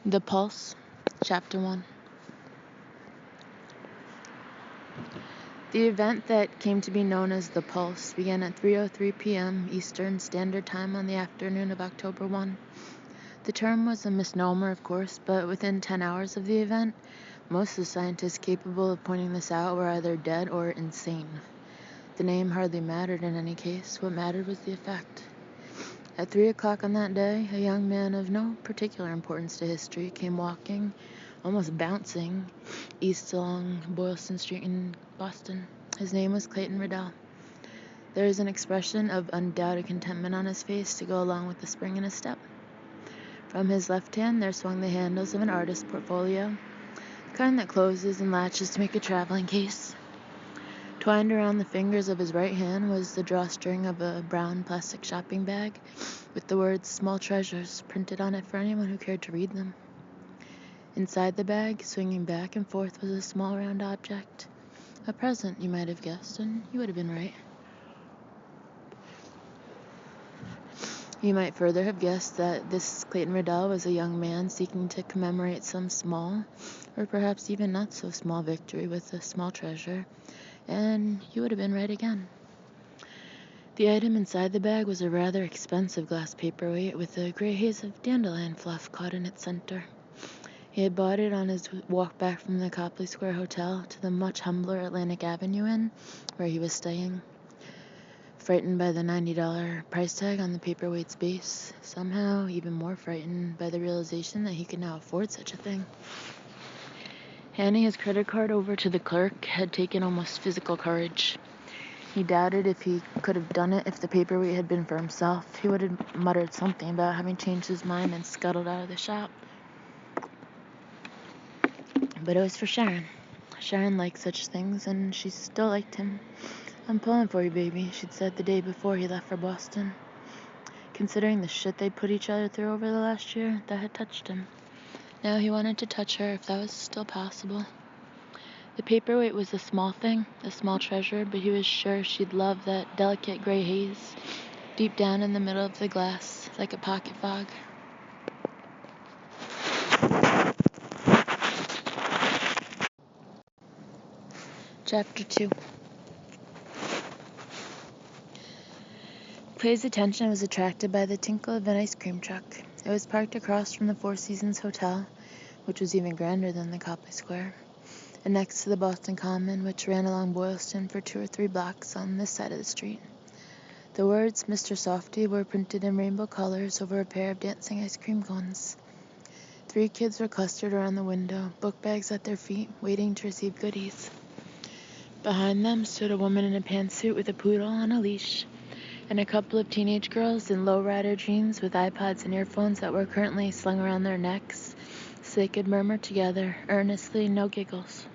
The Pulse, Chapter 1. The event that came to be known as The Pulse began at 3:03 p.m. Eastern Standard Time on the afternoon of October 1. The term was a misnomer, of course, but within 10 hours of the event, most of the scientists capable of pointing this out were either dead or insane. The name hardly mattered in any case. What mattered was the effect. At 3 o'clock on that day, a young man of no particular importance to history came walking, almost bouncing, east along Boylston Street in Boston. His name was Clayton Riddell. There was an expression of undoubted contentment on his face to go along with the spring in his step. From his left hand there swung the handles of an artist's portfolio, the kind that closes and latches to make a traveling case. Twined around the fingers of his right hand was the drawstring of a brown plastic shopping bag with the words "Small Treasures" printed on it for anyone who cared to read them. Inside the bag, swinging back and forth, was a small round object. A present, you might have guessed, and you would have been right. You might further have guessed that this Clayton Riddell was a young man seeking to commemorate some small, or perhaps even not so small victory with a small treasure, and you would have been right again. The item inside the bag was a rather expensive glass paperweight with a gray haze of dandelion fluff caught in its center. He had bought it on his walk back from the Copley Square Hotel to the much humbler Atlantic Avenue Inn, where he was staying. Frightened by the $90 price tag on the paperweight's base, somehow even more frightened by the realization that he could now afford such a thing. Handing his credit card over to the clerk had taken almost physical courage. He doubted if he could have done it if the paperweight had been for himself. He would have muttered something about having changed his mind and scuttled out of the shop. But it was for Sharon. Sharon liked such things, and she still liked him. "I'm pulling for you, baby," she'd said the day before he left for Boston. Considering the shit they'd put each other through over the last year, that had touched him. Now he wanted to touch her if that was still possible. The paperweight was a small thing, a small treasure, but he was sure she'd love that delicate gray haze deep down in the middle of the glass, like a pocket fog. Chapter 2. Clay's attention was attracted by the tinkle of an ice cream truck. It was parked across from the Four Seasons Hotel, which was even grander than the Copley Square, and next to the Boston Common, which ran along Boylston for 2 or 3 blocks on this side of the street. The words "Mr. Softy" were printed in rainbow colors over a pair of dancing ice cream cones. 3 kids were clustered around the window, book bags at their feet, waiting to receive goodies. Behind them stood a woman in a pantsuit with a poodle on a leash, and a couple of teenage girls in low-rider jeans with iPods and earphones that were currently slung around their necks, so they could murmur together, earnestly, no giggles.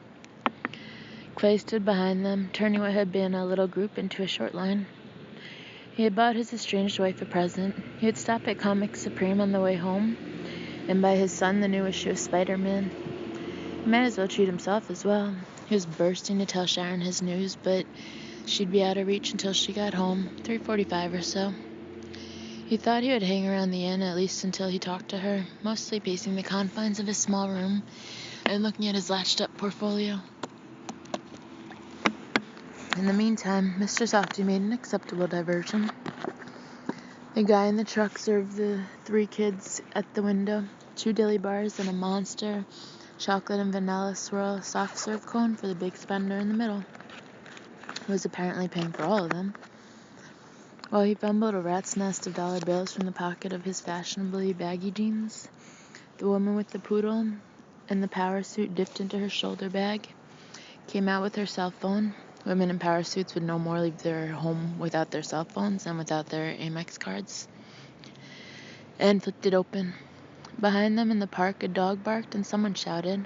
Clay stood behind them, turning what had been a little group into a short line. He had bought his estranged wife a present. He had stopped at Comics Supreme on the way home, and buy his son the new issue of Spider-Man. He might as well treat himself as well. He was bursting to tell Sharon his news, but she'd be out of reach until she got home, 3:45 or so. He thought he would hang around the inn at least until he talked to her, mostly pacing the confines of his small room and looking at his latched-up portfolio. In the meantime, Mr. Softy made an acceptable diversion. The guy in the truck served the 3 kids at the window 2 dilly bars and a monster chocolate and vanilla swirl soft serve cone for the big spender in the middle, who was apparently paying for all of them. While he fumbled a rat's nest of dollar bills from the pocket of his fashionably baggy jeans, the woman with the poodle and the power suit dipped into her shoulder bag, came out with her cell phone. Women in power suits would no more leave their home without their cell phones than without their Amex cards, and flicked it open. Behind them in the park, a dog barked and someone shouted.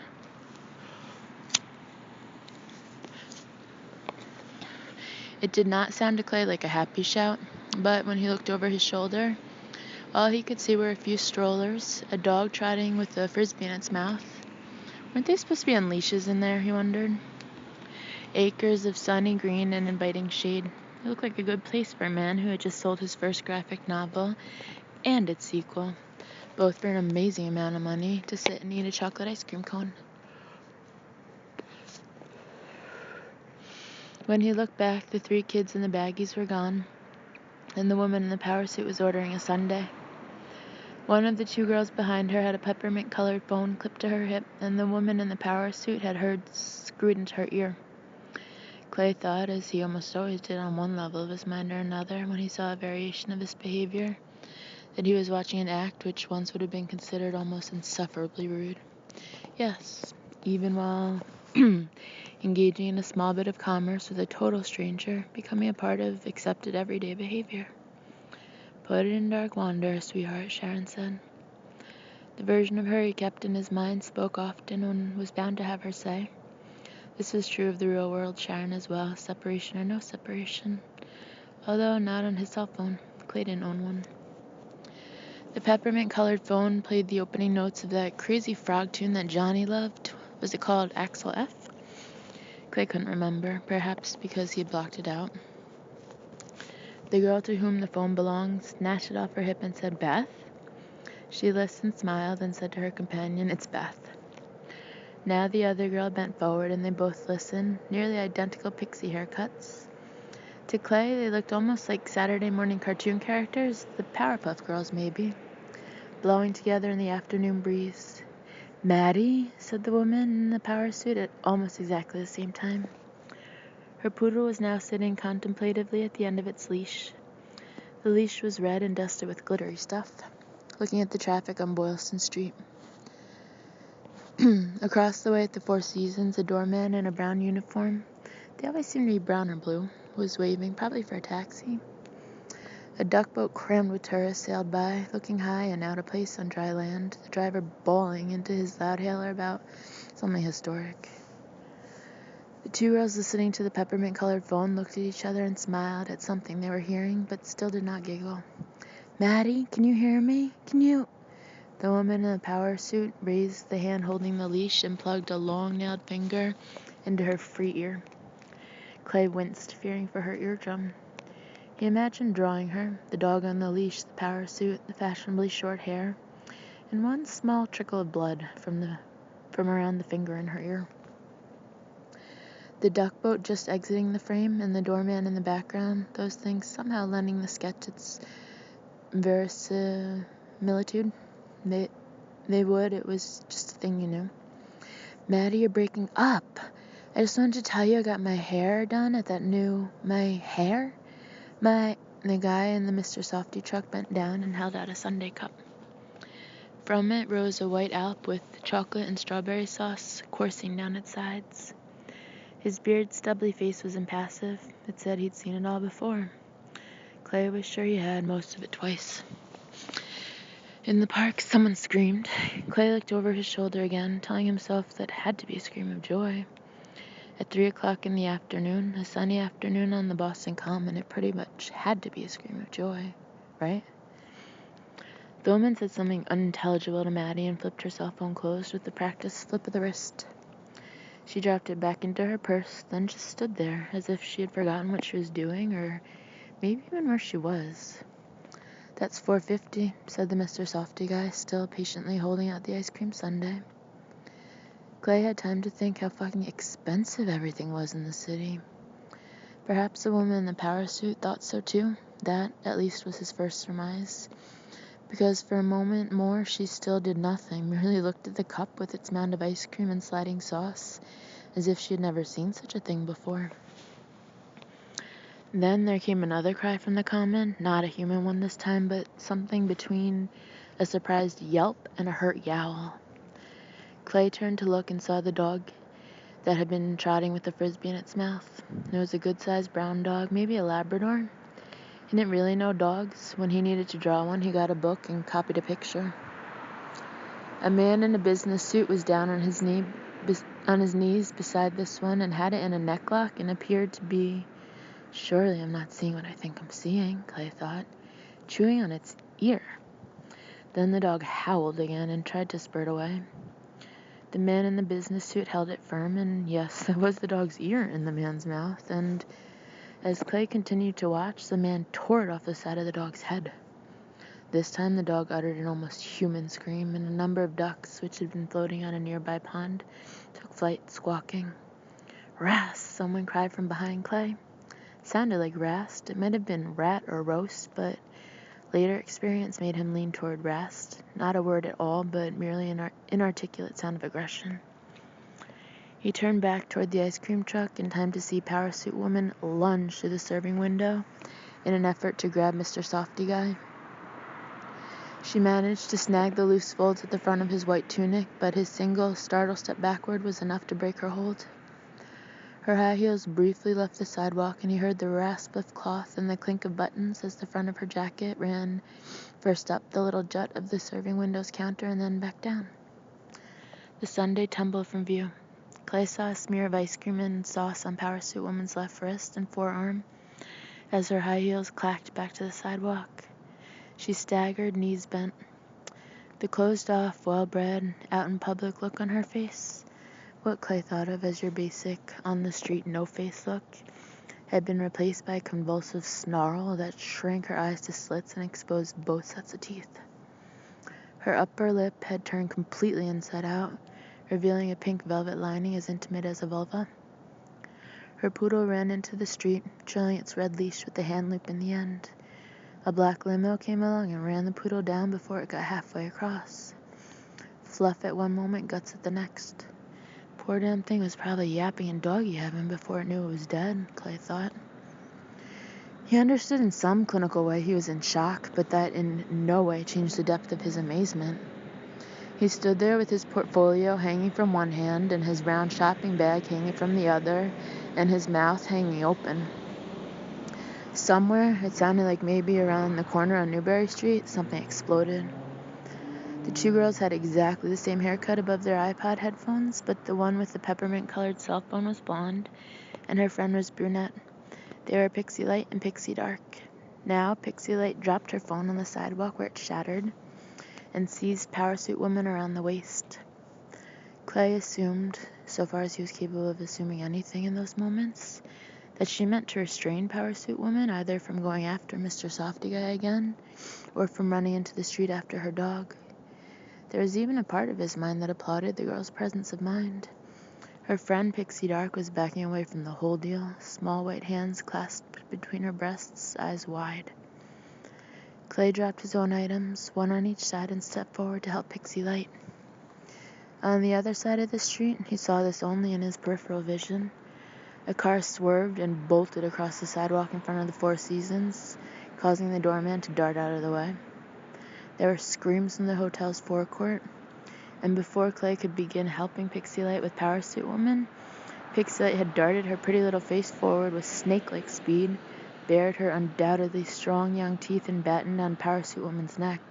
It did not sound to Clay like a happy shout, but when he looked over his shoulder, all he could see were a few strollers, a dog trotting with a frisbee in its mouth. Weren't they supposed to be on leashes in there, he wondered? Acres of sunny green and inviting shade. It looked like a good place for a man who had just sold his first graphic novel and its sequel, both for an amazing amount of money, to sit and eat a chocolate ice cream cone. When he looked back, the 3 kids in the baggies were gone, and the woman in the power suit was ordering a sundae. One of the 2 girls behind her had a peppermint-colored phone clipped to her hip, and the woman in the power suit had hers screwed into her ear. Clay thought, as he almost always did on one level of his mind or another when he saw a variation of his behavior, that he was watching an act which once would have been considered almost insufferably rude. Yes, even while engaging in a small bit of commerce with a total stranger, becoming a part of accepted everyday behavior. Put it in dark wander, sweetheart, Sharon said. The version of her he kept in his mind spoke often and was bound to have her say. This was true of the real world, Sharon, as well, separation or no separation. Although not on his cell phone. Clay didn't own one. The peppermint-colored phone played the opening notes of that crazy frog tune that Johnny loved. Was it called Axel F? Clay couldn't remember, perhaps because he had blocked it out. The girl to whom the phone belonged snatched it off her hip and said, "Beth?" She listened, smiled, and said to her companion, "It's Beth." Now the other girl bent forward, and they both listened, nearly identical pixie haircuts. To Clay, they looked almost like Saturday morning cartoon characters, the Powerpuff Girls maybe, blowing together in the afternoon breeze. "Maddie," said the woman in the power suit at almost exactly the same time. Her poodle was now sitting contemplatively at the end of its leash. The leash was red and dusted with glittery stuff, looking at the traffic on Boylston Street. Across the way at the Four Seasons, a doorman in a brown uniform, they always seem to be brown or blue, was waving, probably for a taxi. A duck boat crammed with tourists sailed by, looking high and out of place on dry land, the driver bawling into his loudhailer about something historic. The 2 girls listening to the peppermint-colored phone looked at each other and smiled at something they were hearing, but still did not giggle. "Maddie, can you hear me? Can you—" The woman in the power suit raised the hand holding the leash and plugged a long-nailed finger into her free ear. Clay winced, fearing for her eardrum. He imagined drawing her, the dog on the leash, the power suit, the fashionably short hair, and one small trickle of blood from around the finger in her ear. The duck boat just exiting the frame, and the doorman in the background, those things somehow lending the sketch its verisimilitude. They would, it was just a thing you knew. "Maddie, you're breaking up. I just wanted to tell you I got my hair done at that new—" "My hair?" The guy in the Mr. Softy truck bent down and held out a sundae cup. From it rose a white Alp with chocolate and strawberry sauce coursing down its sides. His bearded, stubbly face was impassive. It said he'd seen it all before. Clay was sure he had, most of it twice. In the park, someone screamed. Clay looked over his shoulder again, telling himself that it had to be a scream of joy. At 3 o'clock in the afternoon, a sunny afternoon on the Boston Common, it pretty much had to be a scream of joy, right? The woman said something unintelligible to Maddie and flipped her cell phone closed with the practiced flip of the wrist. She dropped it back into her purse, then just stood there, as if she had forgotten what she was doing, or maybe even where she was. "That's $4.50, said the Mr. Softy guy, still patiently holding out the ice cream sundae. Clay had time to think how fucking expensive everything was in the city. Perhaps the woman in the power suit thought so too. That, at least, was his first surmise. Because for a moment more she still did nothing, merely looked at the cup with its mound of ice cream and sliding sauce, as if she had never seen such a thing before. Then there came another cry from the common, not a human one this time, but something between a surprised yelp and a hurt yowl. Clay turned to look and saw the dog that had been trotting with the frisbee in its mouth. It was a good-sized brown dog, maybe a Labrador. He didn't really know dogs. When he needed to draw one, he got a book and copied a picture. A man in a business suit was down on his knees beside this one and had it in a necklock and appeared to be— Surely I'm not seeing what I think I'm seeing, Clay thought, chewing on its ear. Then the dog howled again and tried to spurt away. The man in the business suit held it firm, and yes, there was the dog's ear in the man's mouth, and as Clay continued to watch, the man tore it off the side of the dog's head. This time the dog uttered an almost human scream, and a number of ducks, which had been floating on a nearby pond, took flight, squawking. "Rast!" someone cried from behind Clay. It sounded like Rast. It might have been rat or roast, but later experience made him lean toward Rast. Not a word at all, but merely an inarticulate sound of aggression. He turned back toward the ice cream truck in time to see Powersuit Woman lunge through the serving window in an effort to grab Mr. Softy Guy. She managed to snag the loose folds at the front of his white tunic, but his single, startled step backward was enough to break her hold. Her high heels briefly left the sidewalk, and he heard the rasp of cloth and the clink of buttons as the front of her jacket ran first up the little jut of the serving window's counter and then back down. The sundae tumbled from view. Clay saw a smear of ice cream and sauce on Powersuit Woman's left wrist and forearm as her high heels clacked back to the sidewalk. She staggered, knees bent. The closed-off, well-bred, out-in-public look on her face, what Clay thought of as your basic, on-the-street, no-face look, had been replaced by a convulsive snarl that shrank her eyes to slits and exposed both sets of teeth. Her upper lip had turned completely inside out, revealing a pink velvet lining as intimate as a vulva. Her poodle ran into the street, trailing its red leash with the hand loop in the end. A black limo came along and ran the poodle down before it got halfway across. Fluff at one moment, guts at the next. Poor damn thing was probably yapping in doggy heaven before it knew it was dead, Clay thought. He understood in some clinical way he was in shock, but that in no way changed the depth of his amazement. He stood there with his portfolio hanging from one hand and his round shopping bag hanging from the other and his mouth hanging open. Somewhere, it sounded like maybe around the corner on Newberry Street, something exploded. The two girls had exactly the same haircut above their iPod headphones, but the one with the peppermint-colored cell phone was blonde, and her friend was brunette. They were Pixie Light and Pixie Dark. Now, Pixie Light dropped her phone on the sidewalk where it shattered, and seized Powersuit Woman around the waist. Clay assumed, so far as he was capable of assuming anything in those moments, that she meant to restrain Powersuit Woman either from going after Mr. Softy Guy again, or from running into the street after her dog. There was even a part of his mind that applauded the girl's presence of mind. Her friend Pixie Dark was backing away from the whole deal, small white hands clasped between her breasts, eyes wide. Clay dropped his own items, one on each side, and stepped forward to help Pixie Light. On the other side of the street, he saw this only in his peripheral vision. A car swerved and bolted across the sidewalk in front of the Four Seasons, causing the doorman to dart out of the way. There were screams in the hotel's forecourt, and before Clay could begin helping Pixie Light with Powersuit Woman, Pixie Light had darted her pretty little face forward with snake-like speed, bared her undoubtedly strong young teeth, and battened on Powersuit Woman's neck.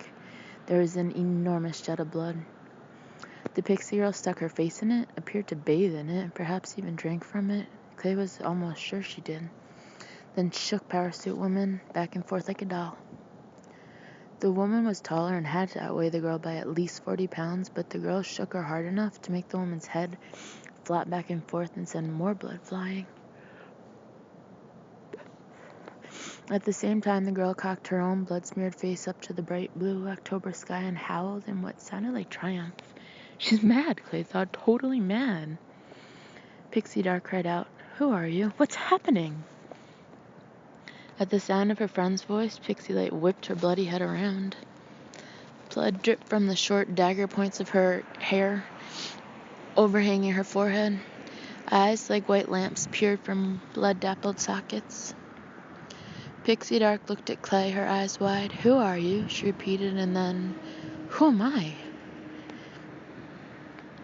There was an enormous jet of blood. The pixie girl stuck her face in it, appeared to bathe in it, and perhaps even drank from it. Clay was almost sure she did. Then shook Powersuit Woman back and forth like a doll. The woman was taller and had to outweigh the girl by at least 40 pounds, but the girl shook her hard enough to make the woman's head flop back and forth and send more blood flying. At the same time, the girl cocked her own blood-smeared face up to the bright blue October sky and howled in what sounded like triumph. She's mad, Clay thought, totally mad. Pixie Dark cried out, "Who are you? What's happening?" At the sound of her friend's voice, Pixie Light whipped her bloody head around. Blood dripped from the short dagger points of her hair, overhanging her forehead. Eyes like white lamps peered from blood-dappled sockets. Pixie Dark looked at Clay, her eyes wide. "Who are you?" she repeated, and then, "Who am I?"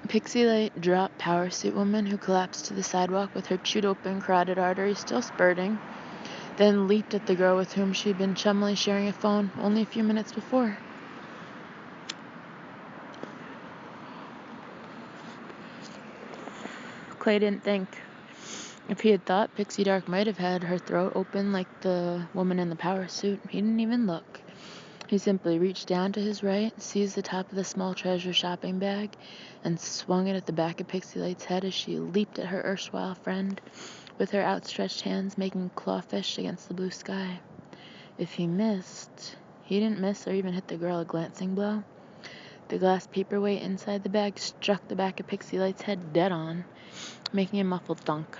Pixie Light dropped Powersuit Woman, who collapsed to the sidewalk with her chewed-open carotid artery still spurting, then leaped at the girl with whom she'd been chummily sharing a phone only a few minutes before. Clay didn't think. If he had thought Pixie Dark might have had her throat open like the woman in the power suit, he didn't even look. He simply reached down to his right, seized the top of the small treasure shopping bag, and swung it at the back of Pixie Light's head as she leaped at her erstwhile friend, with her outstretched hands making clawfish against the blue sky. If he missed, He didn't miss or even hit the girl a glancing blow. The glass paperweight inside the bag struck the back of Pixie Light's head dead on, making a muffled thunk.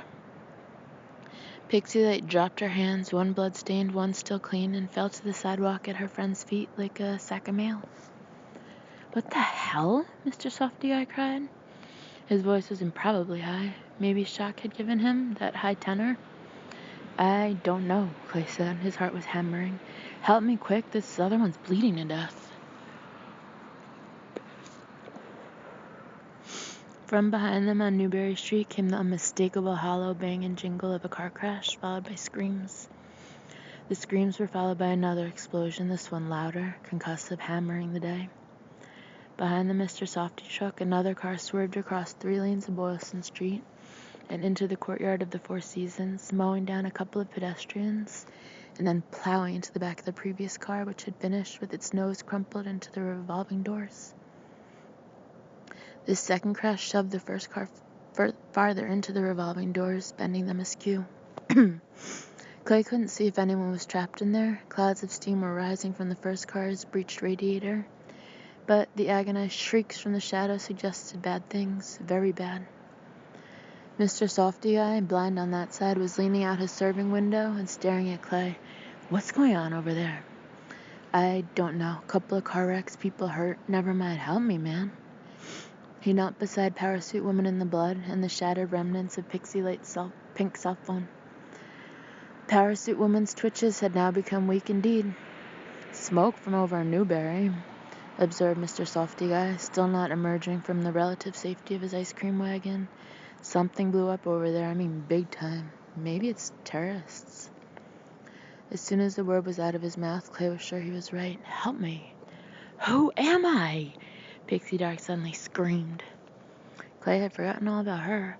Pixie Light dropped her hands, one blood-stained, one still clean, and fell to the sidewalk at her friend's feet like a sack of mail. "What the hell?" Mr. Softy Eye cried. His voice was improbably high. Maybe shock had given him that high tenor. "I don't know," Clay said. His heart was hammering. "Help me quick. This other one's bleeding to death." From behind them on Newberry Street came the unmistakable hollow bang and jingle of a car crash, followed by screams. The screams were followed by another explosion, this one louder, concussive, hammering the day. Behind the Mr. Softy truck, another car swerved across 3 lanes of Boylston Street and into the courtyard of the Four Seasons, mowing down a couple of pedestrians and then plowing into the back of the previous car, which had finished with its nose crumpled into the revolving doors. This second crash shoved the first car farther into the revolving doors, bending them askew. Clay couldn't see if anyone was trapped in there. Clouds of steam were rising from the first car's breached radiator, but the agonized shrieks from the shadows suggested bad things, very bad. Mr. Softy Eye, blind on that side, was leaning out his serving window and staring at Clay. "What's going on over there?" "I don't know. Couple of car wrecks, people hurt. Never mind. Help me, man." He knelt beside Parasuit Woman in the blood and the shattered remnants of Pixie Light's pink cell phone. Parasuit Woman's twitches had now become weak indeed. "Smoke from over in Newberry," observed Mr. Softy Eye, still not emerging from the relative safety of his ice cream wagon. "Something blew up over there, I mean big time. Maybe it's terrorists." As soon as the word was out of his mouth, Clay was sure he was right. "Help me." "Who am I?" Pixie Dark suddenly screamed. Clay had forgotten all about her.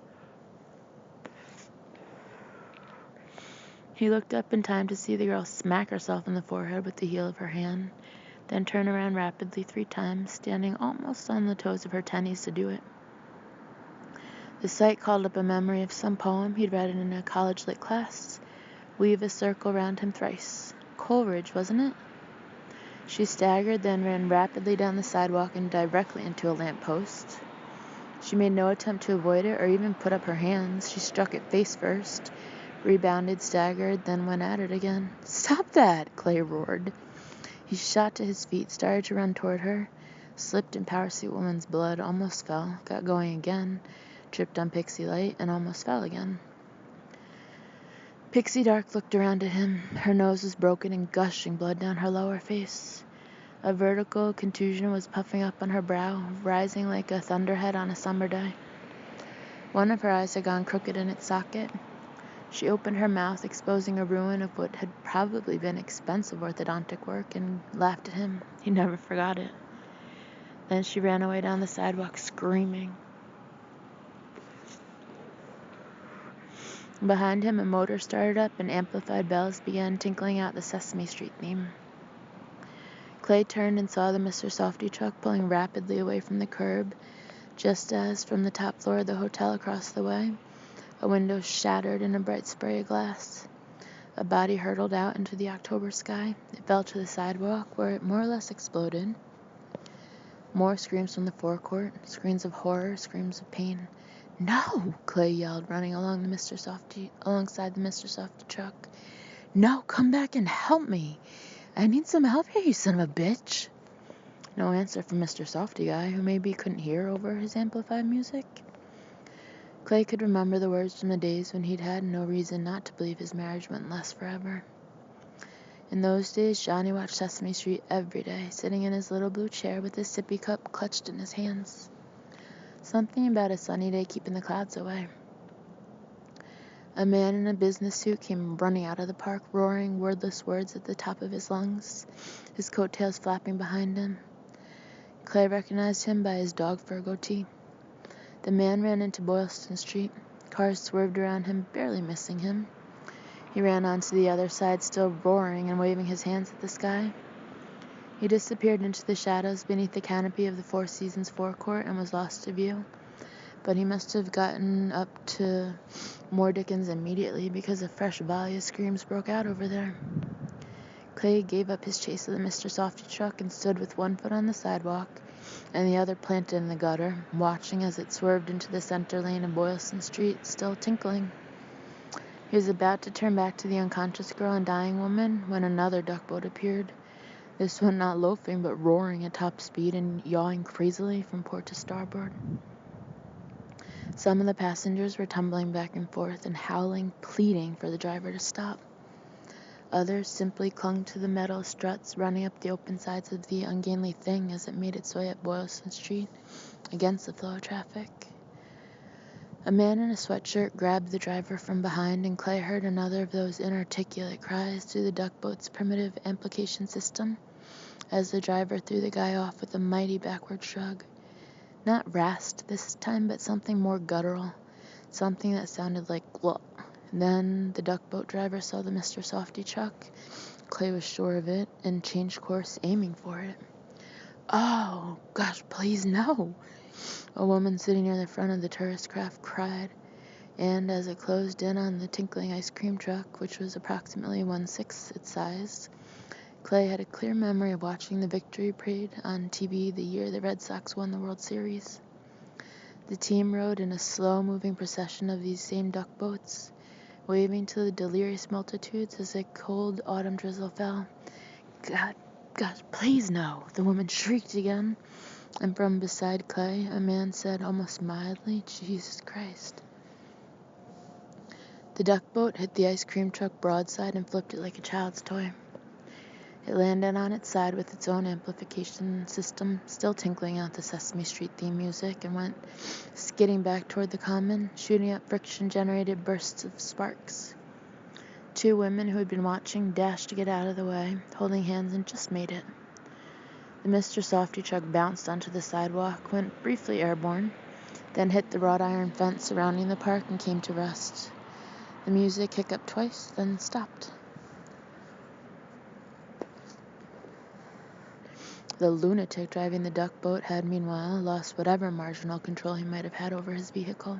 He looked up in time to see the girl smack herself in the forehead with the heel of her hand, then turn around rapidly 3 times, standing almost on the toes of her tennies to do it. The sight called up a memory of some poem he'd read in a college lit class. "Weave a circle round him thrice." Coleridge, wasn't it? She staggered, then ran rapidly down the sidewalk and directly into a lamp post. She made no attempt to avoid it or even put up her hands. She struck it face first, rebounded, staggered, then went at it again. "Stop that!" Clay roared. He shot to his feet, started to run toward her, slipped in Parasuit Woman's blood, almost fell, got going again, tripped on Pixie Light, and almost fell again. Pixie Dark looked around at him. Her nose was broken and gushing blood down her lower face. A vertical contusion was puffing up on her brow, rising like a thunderhead on a summer day. One of her eyes had gone crooked in its socket. She opened her mouth, exposing a ruin of what had probably been expensive orthodontic work, and laughed at him. He never forgot it. Then she ran away down the sidewalk, screaming. Behind him, a motor started up, and amplified bells began tinkling out the Sesame Street theme. Clay turned and saw the Mr. Softy truck pulling rapidly away from the curb, just as, from the top floor of the hotel across the way, a window shattered in a bright spray of glass. A body hurtled out into the October sky. It fell to the sidewalk, where it more or less exploded. More screams from the forecourt, screams of horror, screams of pain. "No!" Clay yelled, running alongside the Mr. Softy truck. "No, come back and help me! I need some help here, you son of a bitch!" No answer from Mr. Softy Eye, who maybe couldn't hear over his amplified music. Clay could remember the words from the days when he'd had no reason not to believe his marriage wouldn't last forever. In those days, Johnny watched Sesame Street every day, sitting in his little blue chair with his sippy cup clutched in his hands. Something about a sunny day keeping the clouds away. A man in a business suit came running out of the park, roaring wordless words at the top of his lungs, his coattails flapping behind him. Clay recognized him by his dog fur goatee. The man ran into Boylston Street. Cars swerved around him, barely missing him. He ran onto the other side, still roaring and waving his hands at the sky. He disappeared into the shadows beneath the canopy of the Four Seasons forecourt and was lost to view. But he must have gotten up to More Dickens immediately, because a fresh volley of screams broke out over there. Clay gave up his chase of the Mr. Softy truck and stood with one foot on the sidewalk and the other planted in the gutter, watching as it swerved into the center lane of Boylston Street, still tinkling. He was about to turn back to the unconscious girl and dying woman when another duck boat appeared, this one not loafing but roaring at top speed and yawing crazily from port to starboard. Some of the passengers were tumbling back and forth and howling, pleading for the driver to stop. Others simply clung to the metal struts running up the open sides of the ungainly thing as it made its way up Boylston Street against the flow of traffic. A man in a sweatshirt grabbed the driver from behind, and Clay heard another of those inarticulate cries through the duck boat's primitive amplification system as the driver threw the guy off with a mighty backward shrug. Not rast this time, but something more guttural, something that sounded like glop. Then the duck boat driver saw the Mr. Softy truck. Clay was sure of it and changed course, aiming for it. "Oh, gosh, please no!" A woman sitting near the front of the tourist craft cried, and as it closed in on the tinkling ice cream truck, which was approximately 1/6 its size, Clay had a clear memory of watching the victory parade on TV the year the Red Sox won the World Series. The team rode in a slow-moving procession of these same duck boats, waving to the delirious multitudes as a cold autumn drizzle fell. "God, please no!" the woman shrieked again, and from beside Clay, a man said almost mildly, "Jesus Christ." The duck boat hit the ice cream truck broadside and flipped it like a child's toy. It landed on its side with its own amplification system still tinkling out the Sesame Street theme music and went skidding back toward the common, shooting up friction-generated bursts of sparks. Two women who had been watching dashed to get out of the way, holding hands, and just made it. The Mr. Softy truck bounced onto the sidewalk, went briefly airborne, then hit the wrought iron fence surrounding the park and came to rest. The music hiccuped twice, then stopped. The lunatic driving the duck boat had, meanwhile, lost whatever marginal control he might have had over his vehicle.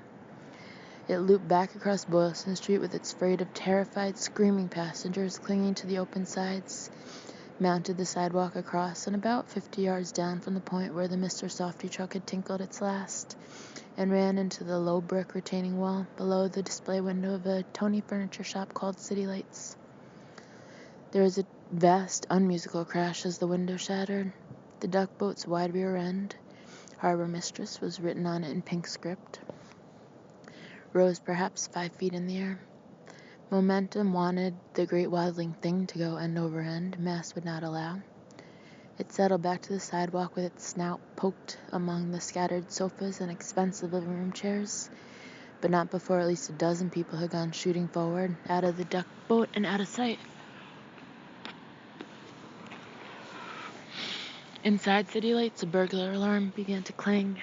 It looped back across Boylston Street with its freight of terrified, screaming passengers clinging to the open sides, mounted the sidewalk across, and about 50 yards down from the point where the Mr. Softy truck had tinkled its last, and ran into the low brick retaining wall below the display window of a Tony furniture shop called City Lights. There was a vast, unmusical crash as the window shattered. The duck boat's wide rear end, Harbor Mistress, was written on it in pink script, rose perhaps 5 feet in the air. Momentum wanted the great waddling thing to go end over end. Mass would not allow. It settled back to the sidewalk with its snout poked among the scattered sofas and expensive living room chairs, but not before at least a dozen people had gone shooting forward, out of the duck boat and out of sight. Inside City Lights, a burglar alarm began to clang.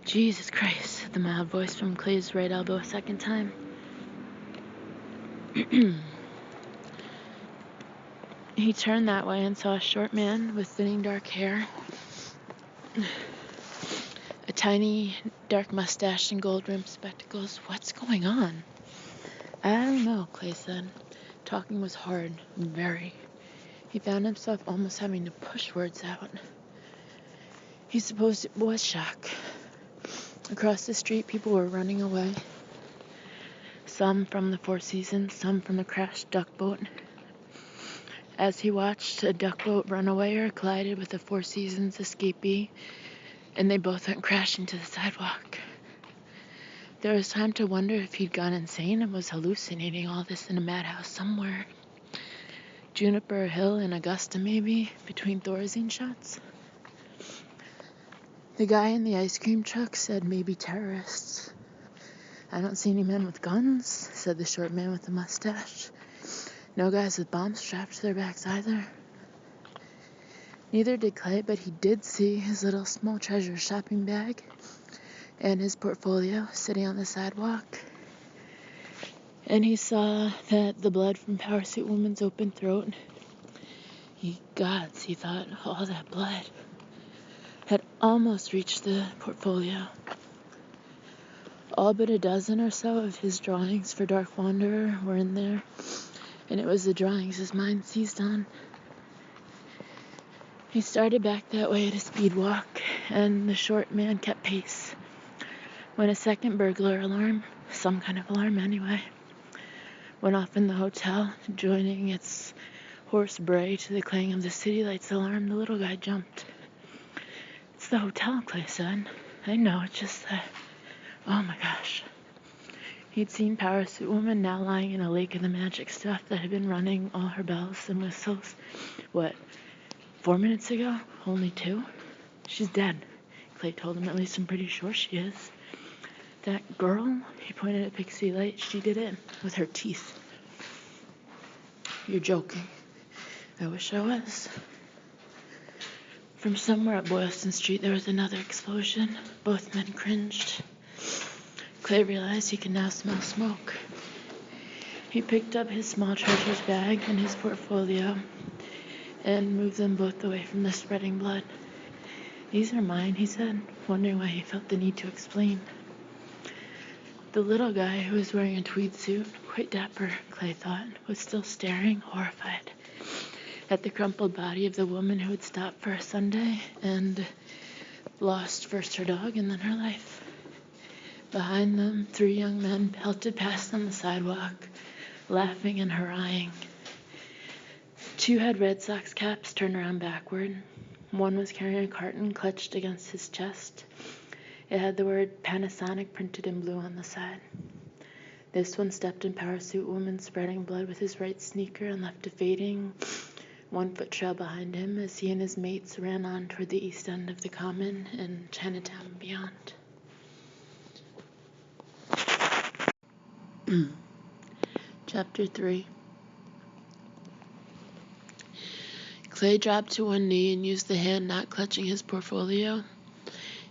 "Jesus Christ," said the mild voice from Clay's right elbow a second time. He turned that way and saw a short man with thinning dark hair, a tiny dark mustache and gold-rimmed spectacles. "What's going on?" "I don't know," Clay said. Talking was hard, very. He found himself almost having to push words out. He supposed it was shock. Across the street, people were running away. Some from the Four Seasons, some from the crashed duck boat. As he watched, a duck boat runawayer collided with a Four Seasons escapee, and they both went crashing to the sidewalk. There was time to wonder if he'd gone insane and was hallucinating all this in a madhouse somewhere. Juniper Hill in Augusta, maybe, between Thorazine shots. The guy in the ice cream truck said maybe terrorists. "I don't see any men with guns," said the short man with the mustache. "No guys with bombs strapped to their backs either." Neither did Clay, but he did see his little small treasure shopping bag and his portfolio sitting on the sidewalk. And he saw that the blood from Power Suit Woman's open throat, ye gods, he thought, all that blood had almost reached the portfolio. All but a dozen or so of his drawings for Dark Wanderer were in there, and it was the drawings his mind seized on. He started back that way at a speed walk, and the short man kept pace, when a second burglar alarm, some kind of alarm anyway, went off in the hotel, joining its hoarse bray to the clang of the city lights alarm. The little guy jumped. "It's the hotel," Clay said. "I know, it's just that..." Oh my gosh. He'd seen Parasuit Woman now lying in a lake of the magic stuff that had been running all her bells and whistles. What, 4 minutes ago? Only 2? She's dead, Clay told him. "At least I'm pretty sure she is. That girl," he pointed at Pixie Light, "she did it with her teeth." "You're joking." "I wish I was." From somewhere up Boylston Street there was another explosion. Both men cringed. Clay realized he could now smell smoke. He picked up his small treasures bag and his portfolio and moved them both away from the spreading blood. "These are mine," he said, wondering why he felt the need to explain. The little guy, who was wearing a tweed suit, quite dapper, Clay thought, was still staring, horrified, at the crumpled body of the woman who had stopped for a Sunday and lost first her dog and then her life. Behind them, 3 young men pelted past on the sidewalk, laughing and hurrahing. 2 had Red Sox caps turned around backward. One was carrying a carton clutched against his chest. It had the word Panasonic printed in blue on the side. This one stepped in Parasuit Woman, spreading blood with his right sneaker, and left a fading 1-foot trail behind him as he and his mates ran on toward the east end of the Common and Chinatown and beyond. Chapter 3. Clay dropped to one knee and used the hand not clutching his portfolio.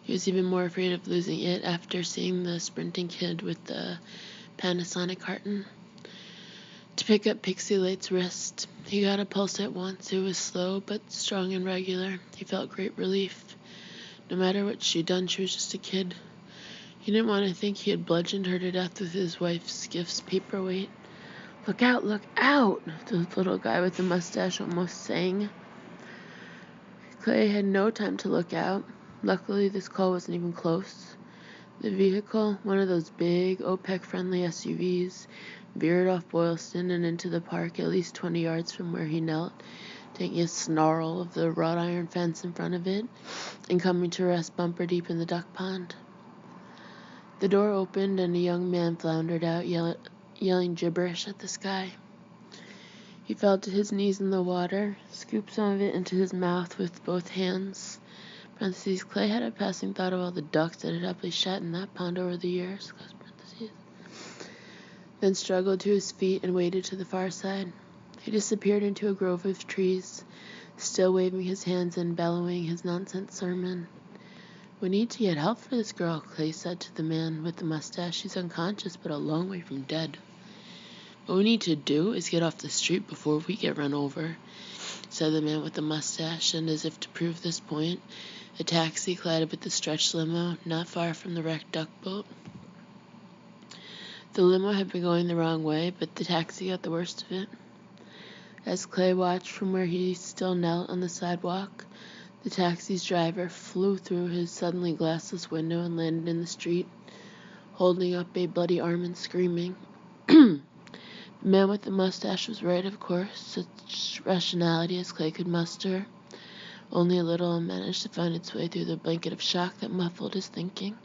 He was even more afraid of losing it after seeing the sprinting kid with the Panasonic carton. To pick up Pixie Light's wrist. He got a pulse at once. It was slow but strong and regular. He felt great relief. No matter what she'd done, she was just a kid. He didn't want to think he had bludgeoned her to death with his wife's gift's paperweight. "Look out, look out," the little guy with the mustache almost sang. Clay had no time to look out. Luckily, this call wasn't even close. The vehicle, one of those big, OPEC-friendly SUVs, veered off Boylston and into the park at least 20 yards from where he knelt, taking a snarl of the wrought iron fence in front of it and coming to rest bumper deep in the duck pond. The door opened and a young man floundered out, yelling gibberish at the sky. He fell to his knees in the water, scooped some of it into his mouth with both hands. Parentheses, Clay had a passing thought of all the ducks that had happily shat in that pond over the years. Close parentheses. Then struggled to his feet and waded to the far side. He disappeared into a grove of trees, still waving his hands and bellowing his nonsense sermon. "We need to get help for this girl," Clay said to the man with the mustache. "She's unconscious, but a long way from dead." "What we need to do is get off the street before we get run over," said the man with the mustache, and as if to prove this point, a taxi collided with the stretch limo not far from the wrecked duck boat. The limo had been going the wrong way, but the taxi got the worst of it. As Clay watched from where he still knelt on the sidewalk, the taxi's driver flew through his suddenly glassless window and landed in the street, holding up a bloody arm and screaming. The man with the mustache was right, of course. Such rationality as Clay could muster, only a little, and managed to find its way through the blanket of shock that muffled his thinking,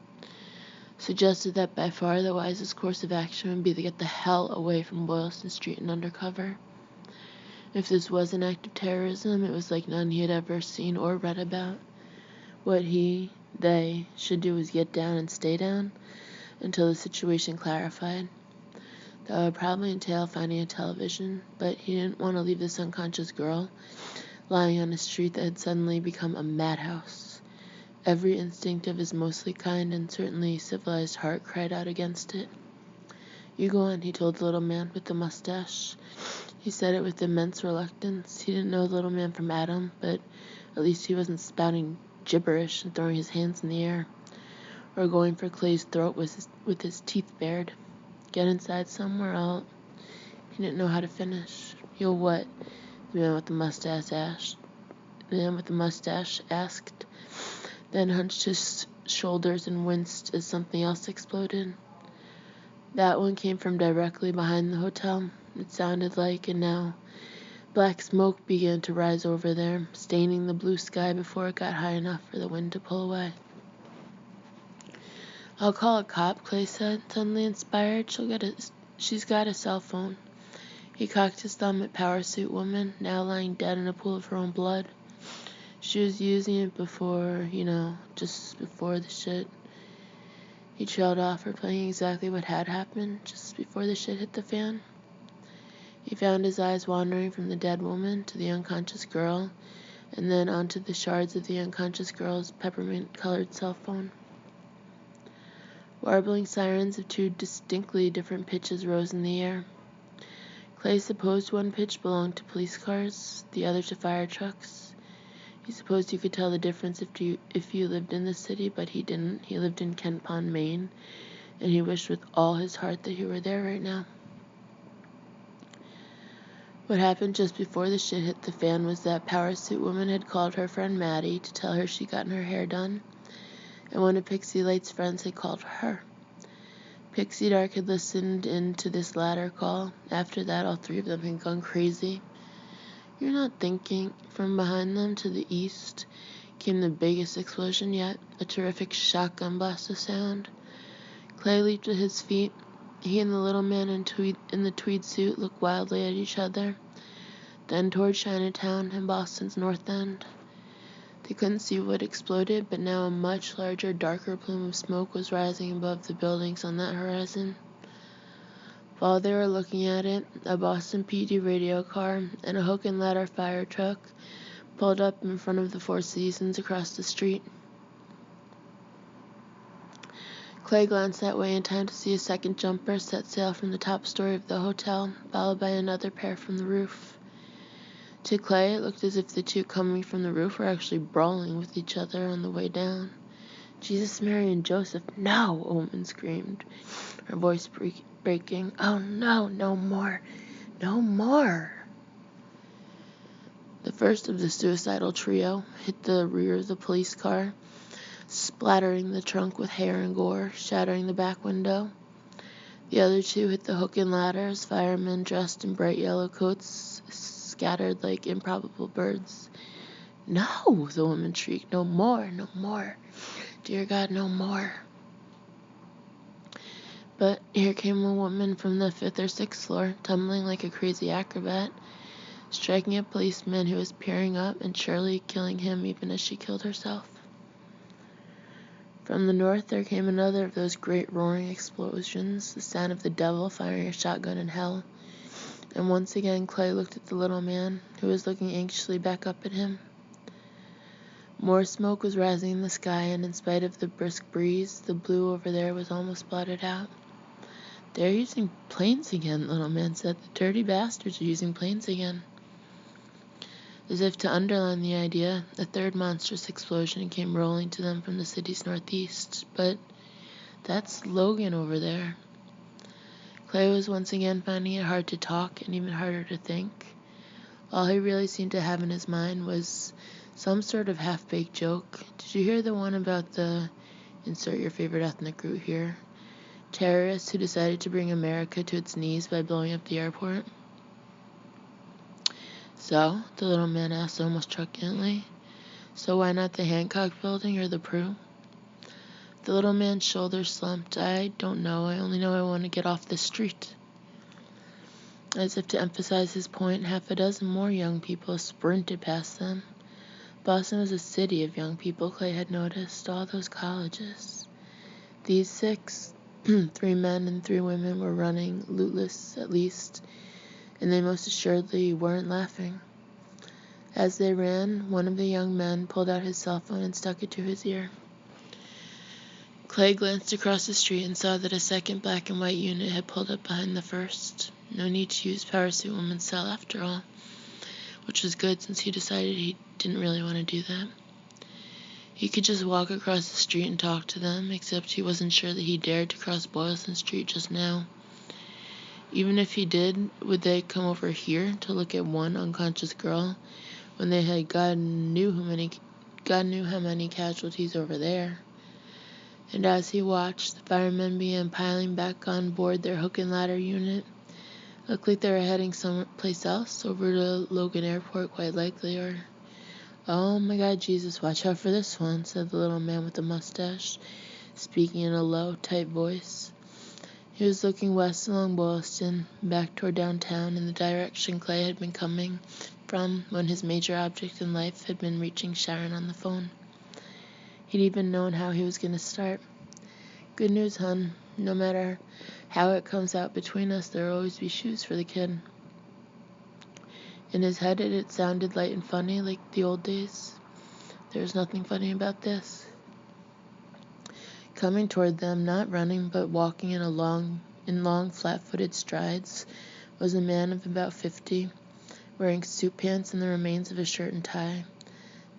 suggested that by far the wisest course of action would be to get the hell away from Boylston Street and undercover. If this was an act of terrorism, it was like none he had ever seen or read about. What they should do was get down and stay down until the situation clarified. That would probably entail finding a television, but he didn't want to leave this unconscious girl lying on a street that had suddenly become a madhouse. Every instinct of his mostly kind and certainly civilized heart cried out against it. "You go on," he told the little man with the mustache. He said it with immense reluctance. He didn't know the little man from Adam, but at least he wasn't spouting gibberish and throwing his hands in the air. or going for Clay's throat with his teeth bared. Get inside somewhere else. He didn't know how to finish. You'll what? The man with the mustache asked, then hunched his shoulders and winced as something else exploded. That one came from directly behind the hotel. It sounded like, and now black smoke began to rise over there, staining the blue sky before it got high enough for the wind to pull away. I'll call a cop, Clay said, suddenly inspired. She's got a cell phone. He cocked his thumb at Power Suit Woman, now lying dead in a pool of her own blood. She was using it before, just before the shit. He trailed off, replaying exactly what had happened just before the shit hit the fan. He found his eyes wandering from the dead woman to the unconscious girl, and then onto the shards of the unconscious girl's peppermint-colored cell phone. Warbling sirens of two distinctly different pitches rose in the air. Clay supposed one pitch belonged to police cars, the other to fire trucks. He supposed you could tell the difference if you lived in the city, but he didn't. He lived in Kent Pond, Maine, and he wished with all his heart that he were there right now. What happened just before the shit hit the fan was that Power Suit Woman had called her friend Maddie to tell her she'd gotten her hair done, and one of Pixie Light's friends had called her. Pixie Dark had listened in to this latter call. After that, all three of them had gone crazy. You're not thinking. From behind them to the east came the biggest explosion yet, a terrific shotgun blast of sound. Clay leaped to his feet. He and the little man in the tweed suit looked wildly at each other, then toward Chinatown and Boston's North End. They couldn't see what exploded, but now a much larger, darker plume of smoke was rising above the buildings on that horizon. While they were looking at it, a Boston PD radio car and a hook and ladder fire truck pulled up in front of the Four Seasons across the street. Clay glanced that way in time to see a second jumper set sail from the top story of the hotel, followed by another pair from the roof. To Clay, it looked as if the two coming from the roof were actually brawling with each other on the way down. Jesus, Mary, and Joseph, no! A woman screamed, her voice breaking. Oh no, no more, no more! The first of the suicidal trio hit the rear of the police car, splattering the trunk with hair and gore, shattering the back window. The other two hit the hook and ladder as firemen dressed in bright yellow coats scattered like improbable birds. No, the woman shrieked. No more, no more. Dear God, no more. But here came a woman from the 5th or 6th floor, tumbling like a crazy acrobat, striking a policeman who was peering up and surely killing him even as she killed herself. From the north there came another of those great roaring explosions, the sound of the devil firing a shotgun in hell. And once again Clay looked at the little man, who was looking anxiously back up at him. More smoke was rising in the sky, and in spite of the brisk breeze, the blue over there was almost blotted out. They're using planes again, the little man said. The dirty bastards are using planes again. As if to underline the idea, a third monstrous explosion came rolling to them from the city's northeast. But that's Logan over there. Clay was once again finding it hard to talk and even harder to think. All he really seemed to have in his mind was some sort of half-baked joke. Did you hear the one about the, insert your favorite ethnic group here, terrorists who decided to bring America to its knees by blowing up the airport? So, the little man asked almost truculently, so why not the Hancock building or the Prue? The little man's shoulders slumped. I don't know. I only know I want to get off this street. As if to emphasize his point, half a dozen more young people sprinted past them. Boston was a city of young people, Clay had noticed. All those colleges. These 6, 3 men and 3 women were running, lootless at least, and they most assuredly weren't laughing. As they ran, one of the young men pulled out his cell phone and stuck it to his ear. Clay glanced across the street and saw that a second black and white unit had pulled up behind the first. No need to use Power Suit Woman's cell after all, which was good since he decided he didn't really want to do that. He could just walk across the street and talk to them, except he wasn't sure that he dared to cross Boylston Street just now. Even if he did, would they come over here to look at one unconscious girl when they had God knew how many casualties over there? And as he watched, the firemen began piling back on board their hook and ladder unit. Looked like they were heading someplace else, over to Logan Airport, quite likely, or... "Oh my God, Jesus, watch out for this one," said the little man with the mustache, speaking in a low, tight voice. He was looking west along Boylston, back toward downtown, in the direction Clay had been coming from when his major object in life had been reaching Sharon on the phone. He'd even known how he was going to start. "Good news, hun. No matter how it comes out between us, there'll always be shoes for the kid." In his head it sounded light and funny, like the old days. There was nothing funny about this. Coming toward them, not running but walking in long flat-footed strides, was a man of about 50, wearing suit pants and the remains of a shirt and tie.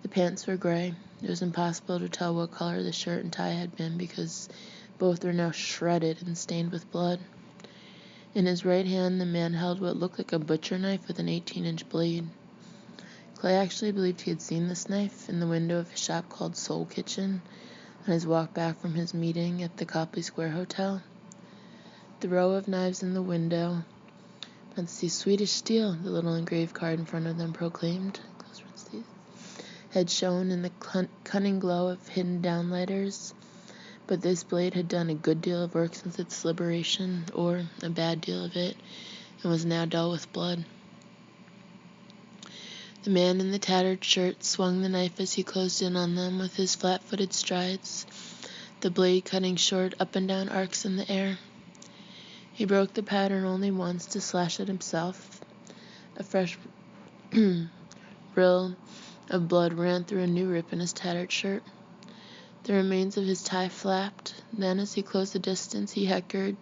The pants were gray. It was impossible to tell what color the shirt and tie had been because both were now shredded and stained with blood. In his right hand, the man held what looked like a butcher knife with an 18-inch blade. Clay actually believed he had seen this knife in the window of a shop called Soul Kitchen on his walk back from his meeting at the Copley Square Hotel. The row of knives in the window, "Let's see, Swedish steel," the little engraved card in front of them proclaimed, had shown in the cunning glow of hidden downlighters. But this blade had done a good deal of work since its liberation, or a bad deal of it, and was now dull with blood. The man in the tattered shirt swung the knife as he closed in on them with his flat-footed strides, the blade cutting short up and down arcs in the air. He broke the pattern only once to slash at himself. A fresh rill of blood ran through a new rip in his tattered shirt. The remains of his tie flapped. Then, as he closed the distance, he hectored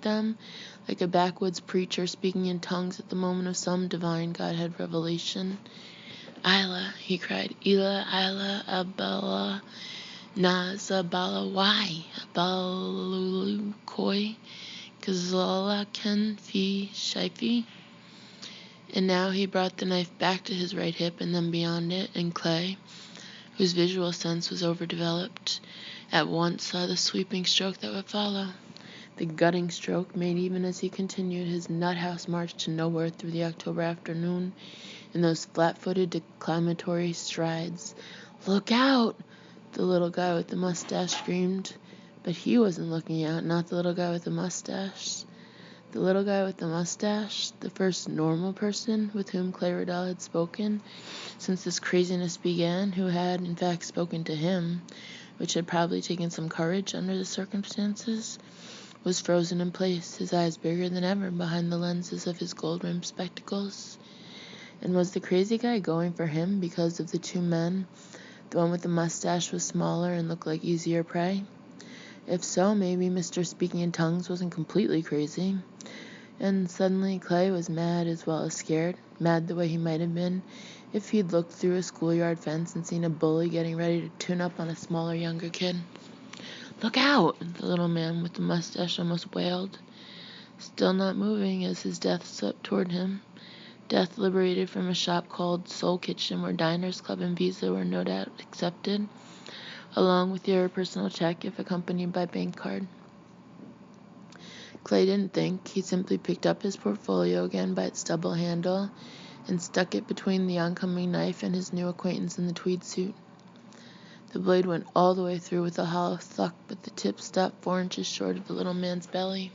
them like a backwoods preacher speaking in tongues at the moment of some divine Godhead revelation. "Isla," he cried, "Ila, Isla, Abala, Nazabala, why? Abalulukoi, Kazala, Ken, Fi, Shifi." And now he brought the knife back to his right hip and then beyond it, and Clay, whose visual sense was overdeveloped, at once saw the sweeping stroke that would follow. The gutting stroke made even as he continued his nut-house march to nowhere through the October afternoon in those flat-footed declamatory strides. "Look out!" the little guy with the mustache screamed. But he wasn't looking out, not the little guy with the mustache. The little guy with the mustache, the first normal person with whom Clay Riddell had spoken since this craziness began, who had, in fact, spoken to him, which had probably taken some courage under the circumstances, was frozen in place, his eyes bigger than ever behind the lenses of his gold-rimmed spectacles. And was the crazy guy going for him because of the two men? The one with the mustache was smaller and looked like easier prey. If so, maybe Mr. Speaking in Tongues wasn't completely crazy. And suddenly Clay was mad as well as scared, mad the way he might have been if he'd looked through a schoolyard fence and seen a bully getting ready to tune up on a smaller, younger kid. "Look out!" the little man with the mustache almost wailed, still not moving as his death swept toward him. Death liberated from a shop called Soul Kitchen, where Diners Club and Visa were no doubt accepted, along with your personal check if accompanied by bank card. Clay didn't think. He simply picked up his portfolio again by its double handle and stuck it between the oncoming knife and his new acquaintance in the tweed suit. The blade went all the way through with a hollow thunk, but the tip stopped 4 inches short of the little man's belly.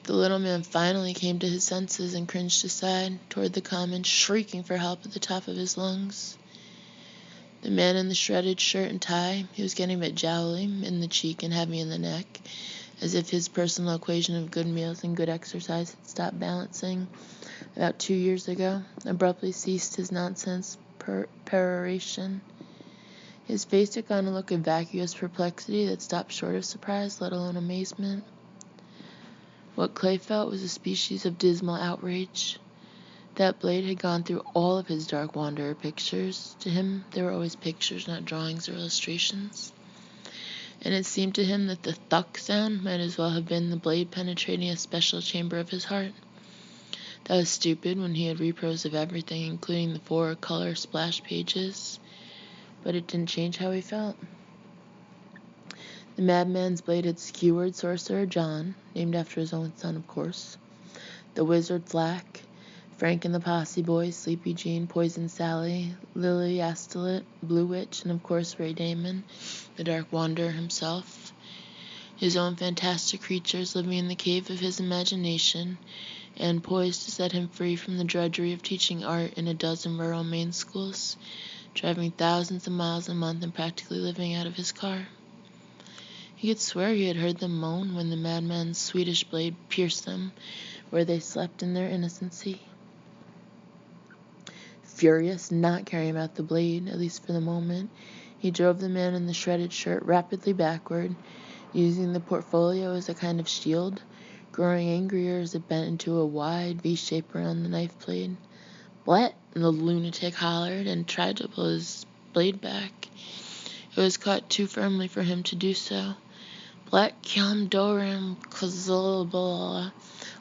The little man finally came to his senses and cringed aside toward the common, shrieking for help at the top of his lungs. The man in the shredded shirt and tie, he was getting a bit jowly in the cheek and heavy in the neck, as if his personal equation of good meals and good exercise had stopped balancing about 2 years ago, abruptly ceased his nonsense peroration. His face took on a look of vacuous perplexity that stopped short of surprise, let alone amazement. What Clay felt was a species of dismal outrage. That blade had gone through all of his Dark Wanderer pictures. To him, they were always pictures, not drawings or illustrations. And it seemed to him that the thuck sound might as well have been the blade penetrating a special chamber of his heart. That was stupid when he had repros of everything, including the 4 color splash pages, but it didn't change how he felt. The madman's blade had skewered Sorcerer John, named after his own son, of course, the Wizard Flack, Frank and the Posse Boys, Sleepy Jean, Poison Sally, Lily Astolet, Blue Witch, and of course Ray Damon, the Dark Wanderer himself. His own fantastic creatures living in the cave of his imagination and poised to set him free from the drudgery of teaching art in a dozen rural Maine schools, driving thousands of miles a month and practically living out of his car. He could swear he had heard them moan when the madman's Swedish blade pierced them where they slept in their innocency. Furious, not caring about the blade, at least for the moment, he drove the man in the shredded shirt rapidly backward, using the portfolio as a kind of shield, growing angrier as it bent into a wide V shape around the knife blade. "What?" the lunatic hollered and tried to pull his blade back. It was caught too firmly for him to do so. "Black Kyam Doram Kazalabala.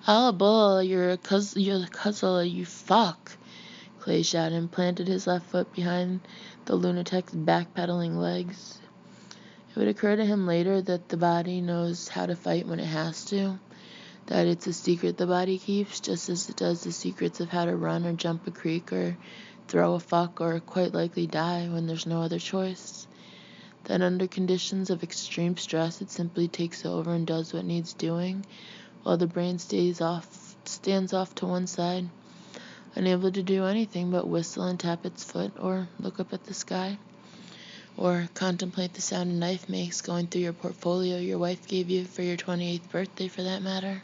Alabala, you're the Kazala, you fuck," Clay shouted and planted his left foot behind the lunatic's backpedaling legs. It would occur to him later that the body knows how to fight when it has to, that it's a secret the body keeps, just as it does the secrets of how to run or jump a creek or throw a fuck or quite likely die when there's no other choice. That under conditions of extreme stress it simply takes over and does what needs doing, while the brain stands off to one side, unable to do anything but whistle and tap its foot, or look up at the sky, or contemplate the sound a knife makes going through your portfolio your wife gave you for your 28th birthday, for that matter.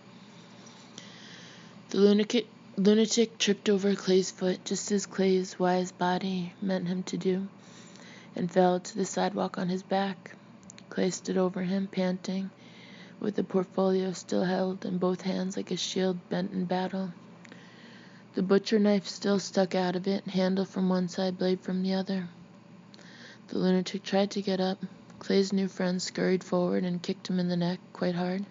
The lunatic tripped over Clay's foot, just as Clay's wise body meant him to do, and fell to the sidewalk on his back. Clay stood over him, panting, with the portfolio still held in both hands like a shield bent in battle. The butcher knife still stuck out of it, handle from one side, blade from the other. The lunatic tried to get up. Clay's new friend scurried forward and kicked him in the neck quite hard.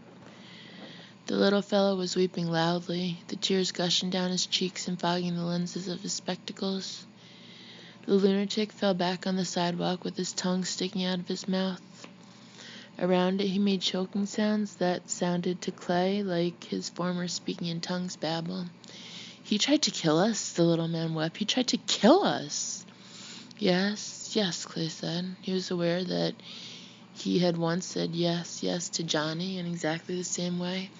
The little fellow was weeping loudly, the tears gushing down his cheeks and fogging the lenses of his spectacles. The lunatic fell back on the sidewalk with his tongue sticking out of his mouth. Around it he made choking sounds that sounded to Clay like his former speaking in tongues babble. "He tried to kill us," the little man wept. "He tried to kill us." Yes, Clay said. He was aware that he had once said yes to Johnny in exactly the same way,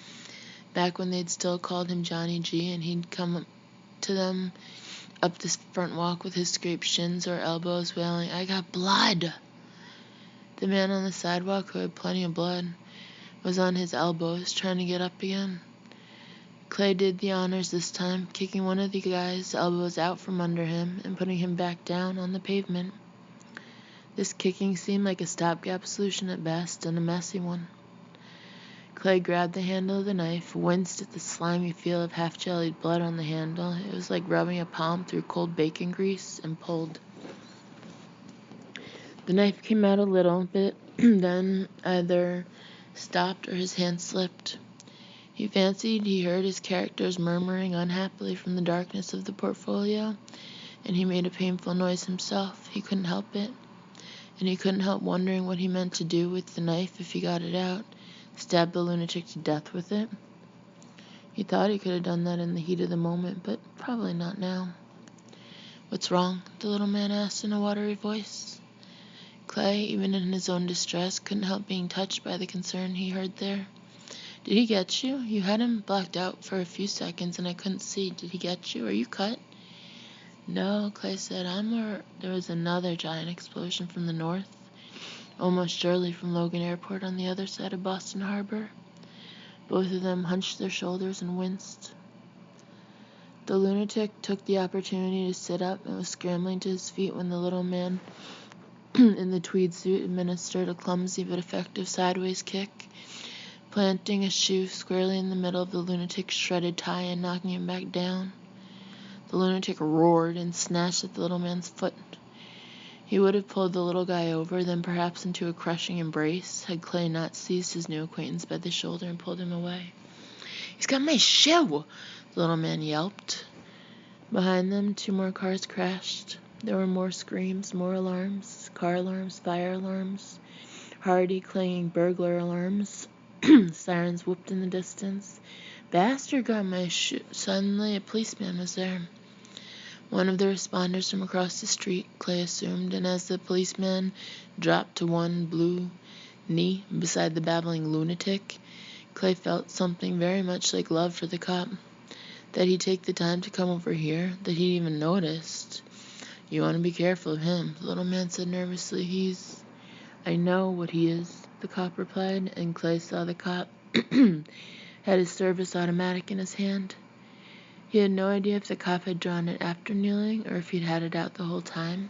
back when they'd still called him Johnny G, and he'd come to them up this front walk with his scraped shins or elbows, wailing, "I got blood." The man on the sidewalk, who had plenty of blood, was on his elbows, trying to get up again. Clay did the honors this time, kicking one of the guy's elbows out from under him and putting him back down on the pavement. This kicking seemed like a stopgap solution at best, and a messy one. Clay grabbed the handle of the knife, winced at the slimy feel of half-jellied blood on the handle. It was like rubbing a palm through cold bacon grease, and pulled. The knife came out a little bit, then either stopped or his hand slipped. He fancied he heard his characters murmuring unhappily from the darkness of the portfolio, and he made a painful noise himself. He couldn't help it, and he couldn't help wondering what he meant to do with the knife if he got it out. Stab the lunatic to death with it? He thought he could have done that in the heat of the moment, but probably not now. "What's wrong?" the little man asked in a watery voice. Clay, even in his own distress, couldn't help being touched by the concern he heard there. "Did he get you? You had him blacked out for a few seconds, and I couldn't see. Did he get you? Are you cut?" "No," Clay said. There was another giant explosion from the north, almost surely from Logan Airport on the other side of Boston Harbor. Both of them hunched their shoulders and winced. The lunatic took the opportunity to sit up and was scrambling to his feet when the little man in the tweed suit administered a clumsy but effective sideways kick, planting a shoe squarely in the middle of the lunatic's shredded tie and knocking him back down. The lunatic roared and snatched at the little man's foot. He would have pulled the little guy over, then perhaps into a crushing embrace, had Clay not seized his new acquaintance by the shoulder and pulled him away. "He's got my shoe!" the little man yelped. Behind them, 2 more cars crashed. There were more screams, more alarms, car alarms, fire alarms, hearty, clanging burglar alarms. Sirens whooped in the distance. "Bastard got my shoe!" Suddenly, a policeman was there. One of the responders from across the street, Clay assumed, and as the policeman dropped to one blue knee beside the babbling lunatic, Clay felt something very much like love for the cop. That he'd take the time to come over here, that he'd even noticed. "You want to be careful of him," the little man said nervously. "I know what he is," the cop replied, and Clay saw the cop had his service automatic in his hand. He had no idea if the cop had drawn it after kneeling or if he'd had it out the whole time.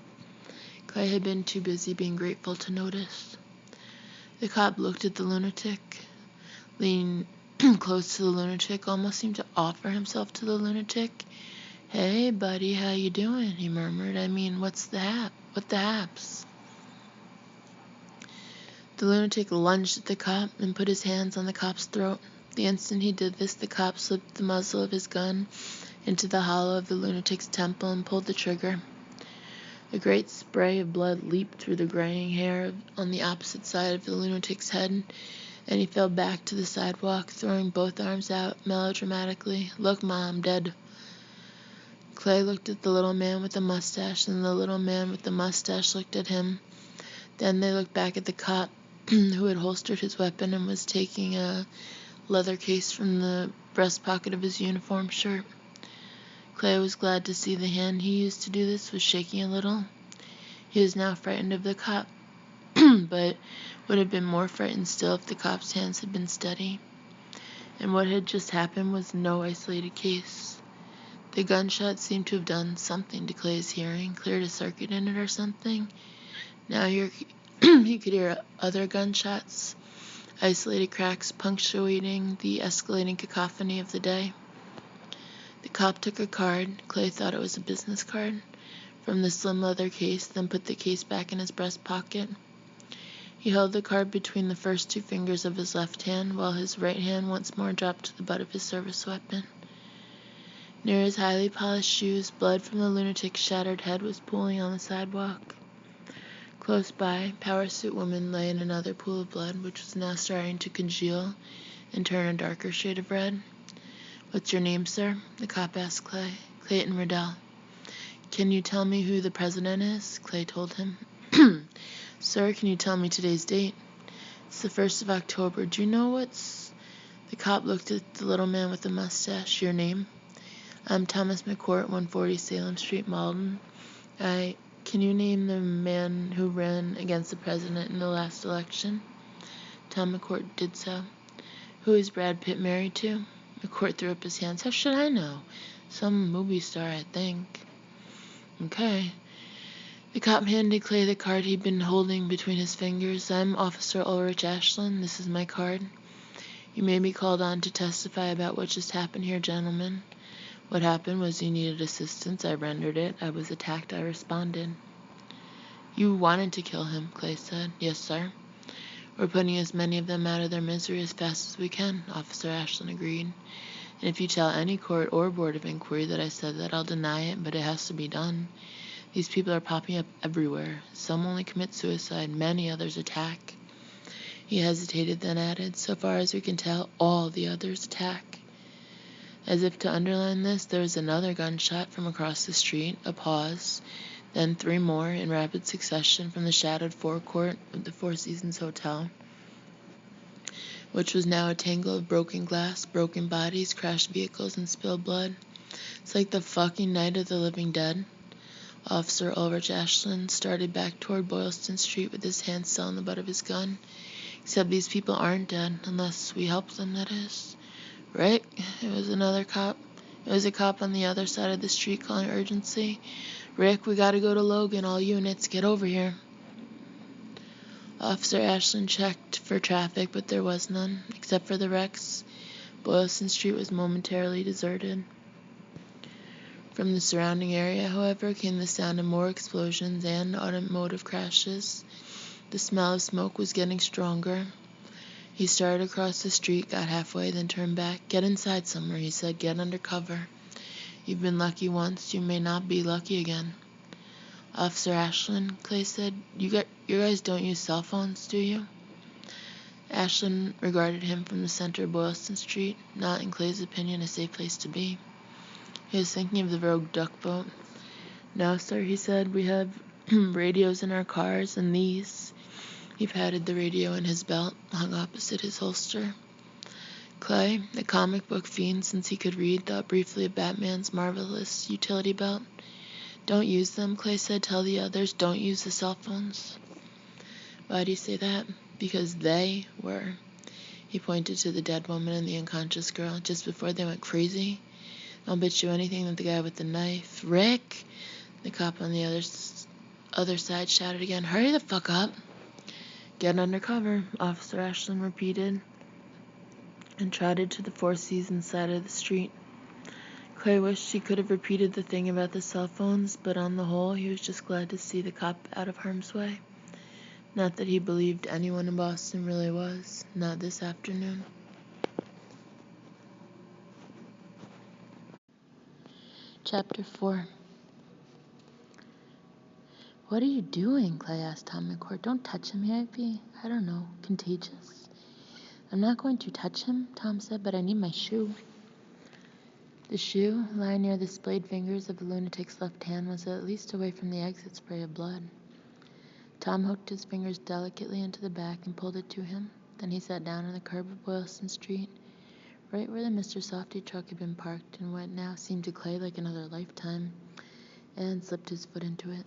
Clay had been too busy being grateful to notice. The cop looked at the lunatic, leaned close to the lunatic, almost seemed to offer himself to the lunatic. "Hey, buddy, how you doing?" he murmured. "I mean, what the haps?" The lunatic lunged at the cop and put his hands on the cop's throat. The instant he did this, the cop slipped the muzzle of his gun into the hollow of the lunatic's temple and pulled the trigger. A great spray of blood leaped through the graying hair on the opposite side of the lunatic's head, and he fell back to the sidewalk, throwing both arms out melodramatically. "Look, Ma, I'm dead." Clay looked at the little man with the mustache, and the little man with the mustache looked at him. Then they looked back at the cop, who had holstered his weapon and was taking a leather case from the breast pocket of his uniform shirt. Clay was glad to see the hand he used to do this was shaking a little. He was now frightened of the cop, but would have been more frightened still if the cop's hands had been steady. And what had just happened was no isolated case. The gunshot seemed to have done something to Clay's hearing, cleared a circuit in it or something. Now he could hear other gunshots, isolated cracks punctuating the escalating cacophony of the day. The cop took a card, Clay thought it was a business card, from the slim leather case, then put the case back in his breast pocket. He held the card between the first 2 fingers of his left hand, while his right hand once more dropped to the butt of his service weapon. Near his highly polished shoes, blood from the lunatic's shattered head was pooling on the sidewalk. Close by, Power Suit Woman lay in another pool of blood, which was now starting to congeal and turn a darker shade of red. "What's your name, sir?" the cop asked Clay. "Clayton Riddell." "Can you tell me who the president is?" Clay told him. "Sir, can you tell me today's date?" "It's the 1st of October. Do you know what's—" The cop looked at the little man with the mustache. "Your name?" "I'm Thomas McCourt, 140 Salem Street, Malden. Can you name the man who ran against the president in the last election?" Tom McCourt did so. "Who is Brad Pitt married to?" McCourt threw up his hands. "How should I know? Some movie star, I think." "Okay." The cop handed Clay the card he'd been holding between his fingers. "I'm Officer Ulrich Ashland. This is my card. You may be called on to testify about what just happened here, gentlemen. What happened was you needed assistance. I rendered it. I was attacked. I responded." "You wanted to kill him," Clay said. "Yes, sir." "We're putting as many of them out of their misery as fast as we can," Officer Ashland agreed. "And if you tell any court or board of inquiry that I said that, I'll deny it, but it has to be done. These people are popping up everywhere. Some only commit suicide, many others attack." He hesitated, then added, "So far as we can tell, all the others attack." As if to underline this, there was another gunshot from across the street, a pause, then 3 more in rapid succession from the shadowed forecourt of the Four Seasons Hotel, which was now a tangle of broken glass, broken bodies, crashed vehicles, and spilled blood. "It's like the fucking Night of the Living Dead." Officer Ulrich Ashland started back toward Boylston Street with his hand still on the butt of his gun. "Except these people aren't dead, unless we help them, that is." "Rick," it was another cop. It was a cop on the other side of the street calling urgency. "Rick, we gotta go to Logan. All units, get over here." Officer Ashland checked for traffic, but there was none. Except for the wrecks, Boylston Street was momentarily deserted. From the surrounding area, however, came the sound of more explosions and automotive crashes. The smell of smoke was getting stronger. He started across the street, got halfway, then turned back. "Get inside somewhere," he said. "Get under cover. You've been lucky once, you may not be lucky again." "Officer Ashland," Clay said, you guys don't use cell phones, do you?" Ashland regarded him from the center of Boylston Street, not, in Clay's opinion, a safe place to be. He was thinking of the rogue duck boat. "No, sir," he said, "we have radios in our cars, and these." He patted the radio in his belt, hung opposite his holster. Clay, a comic book fiend since he could read, thought briefly of Batman's marvelous utility belt. "Don't use them," Clay said. "Tell the others, don't use the cell phones." "Why do you say that?" "Because they were." He pointed to the dead woman and the unconscious girl. "Just before they went crazy. I'll bet you anything that the guy with the knife—" "Rick!" The cop on the other side shouted again. "Hurry the fuck up!" "Get under cover," Officer Ashland repeated, and trotted to the Four Seasons side of the street. Clay wished he could have repeated the thing about the cell phones, but on the whole, he was just glad to see the cop out of harm's way. Not that he believed anyone in Boston really was, not this afternoon. Chapter 4. "What are you doing?" Clay asked Tom McCourt. "Don't touch him. He might be, I don't know, contagious." "I'm not going to touch him," Tom said, "but I need my shoe." The shoe, lying near the splayed fingers of the lunatic's left hand, was at least away from the exit spray of blood. Tom hooked his fingers delicately into the back and pulled it to him. Then he sat down on the curb of Boylston Street, right where the Mr. Softy truck had been parked in what now seemed to Clay like another lifetime, and slipped his foot into it.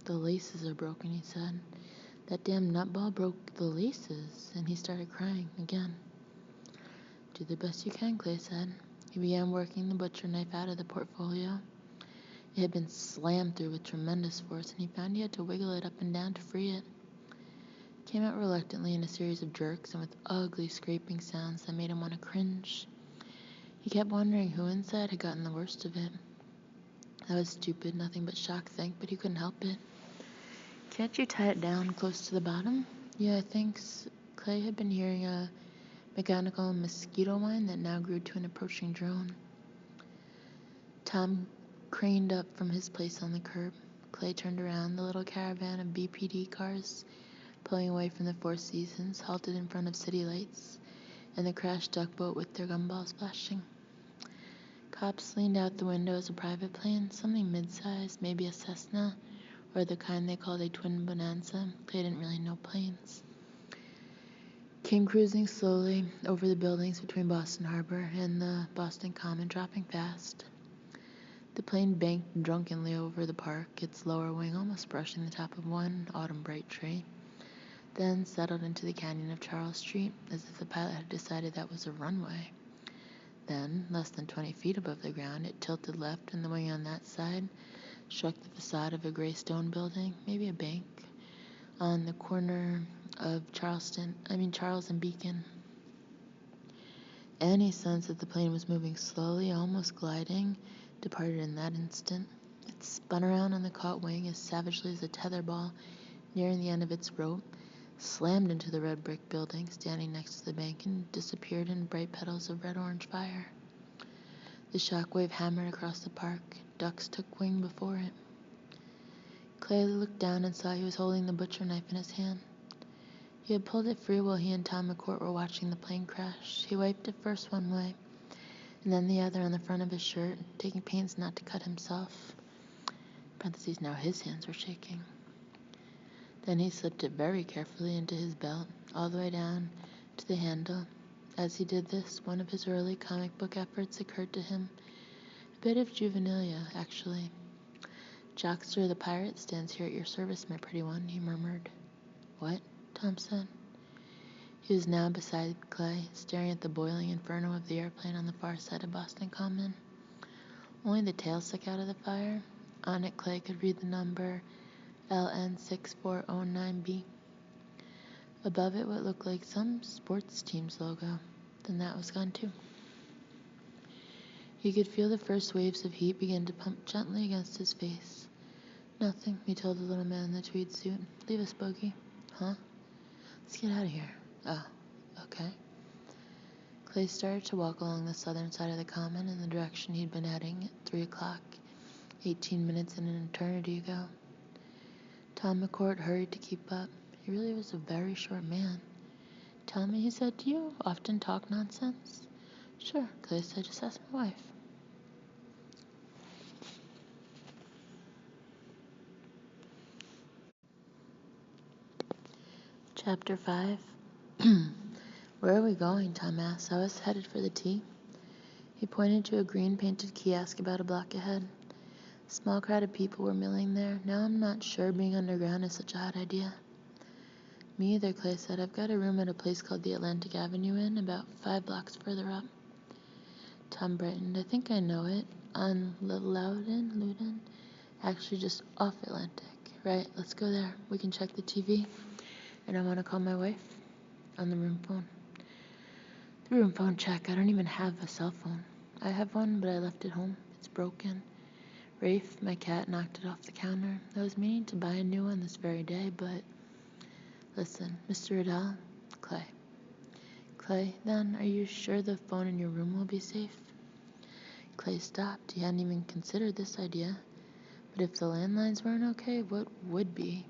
"The laces are broken," he said. "That damn nutball broke the laces," and he started crying again. "Do the best you can," Clay said. He began working the butcher knife out of the portfolio. It had been slammed through with tremendous force, and he found he had to wiggle it up and down to free it. It came out reluctantly in a series of jerks and with ugly scraping sounds that made him want to cringe. He kept wondering who inside had gotten the worst of it. That was stupid, nothing but shock think, but he couldn't help it. "Can't you tie it down close to the bottom?" "Yeah, thanks." Clay had been hearing a mechanical mosquito whine that now grew to an approaching drone. Tom craned up from his place on the curb. Clay turned around. The little caravan of BPD cars, pulling away from the Four Seasons, halted in front of city lights, and the crashed duck boat with their gumballs flashing. Cops leaned out the window as a private plane, something mid-sized, maybe a Cessna, or the kind they called a twin Bonanza. They didn't really know planes. Came cruising slowly over the buildings between Boston Harbor and the Boston Common, dropping fast. The plane banked drunkenly over the park, its lower wing almost brushing the top of one autumn bright tree, then settled into the canyon of Charles Street, as if the pilot had decided that was a runway. Then, less than 20 feet above the ground, it tilted left, and the wing on that side struck the facade of a gray stone building, maybe a bank, on the corner of Charles and Beacon. Any sense that the plane was moving slowly, almost gliding, departed in that instant. It spun around on the caught wing as savagely as a tetherball nearing the end of its rope, slammed into the red brick building standing next to the bank, and disappeared in bright petals of red-orange fire. The shockwave hammered across the park. Ducks took wing before it. Clay looked down and saw he was holding the butcher knife in his hand. He had pulled it free while he and Tom McCourt were watching the plane crash. He wiped it first one way, and then the other on the front of his shirt, taking pains not to cut himself. Now his hands were shaking. Then he slipped it very carefully into his belt, all the way down to the handle. As he did this, one of his early comic book efforts occurred to him. A bit of juvenilia, actually. "Jockster the pirate stands here at your service, my pretty one," he murmured. "What?" Tom said. He was now beside Clay, staring at the boiling inferno of the airplane on the far side of Boston Common. Only the tail stuck out of the fire. On it, Clay could read the number LN6409B. Above it, what looked like some sports team's logo. Then that was gone too. He could feel the first waves of heat begin to pump gently against his face. Nothing, he told the little man in the tweed suit. Leave us, Bogey. Huh? Let's get out of here. Oh, okay. Clay started to walk along the southern side of the common in the direction he'd been heading at 3 o'clock, 18 minutes in an eternity ago. Tom McCourt hurried to keep up. He really was a very short man. Tell me, he said, do you often talk nonsense? Sure, Clay said, just ask my wife. Chapter 5. Where are we going? Tom asked. I was headed for the T. He pointed to a green-painted kiosk about a block ahead. A small crowd of people were milling there. Now I'm not sure being underground is such a hot idea. Me either, Clay said. I've got a room at a place called the Atlantic Avenue Inn, about 5 blocks further up. Tom brightened. I think I know it. On Loudon? Actually, just off Atlantic. Right, let's go there. We can check the TV. And I want to call my wife on the room phone. The room phone check. I don't even have a cell phone. I have one, but I left it home. It's broken. Rafe, my cat, knocked it off the counter. I was meaning to buy a new one this very day, but... Listen, Mr. Riddell? Clay. Clay, then, are you sure the phone in your room will be safe? Clay stopped. He hadn't even considered this idea. But if the landlines weren't okay, what would be?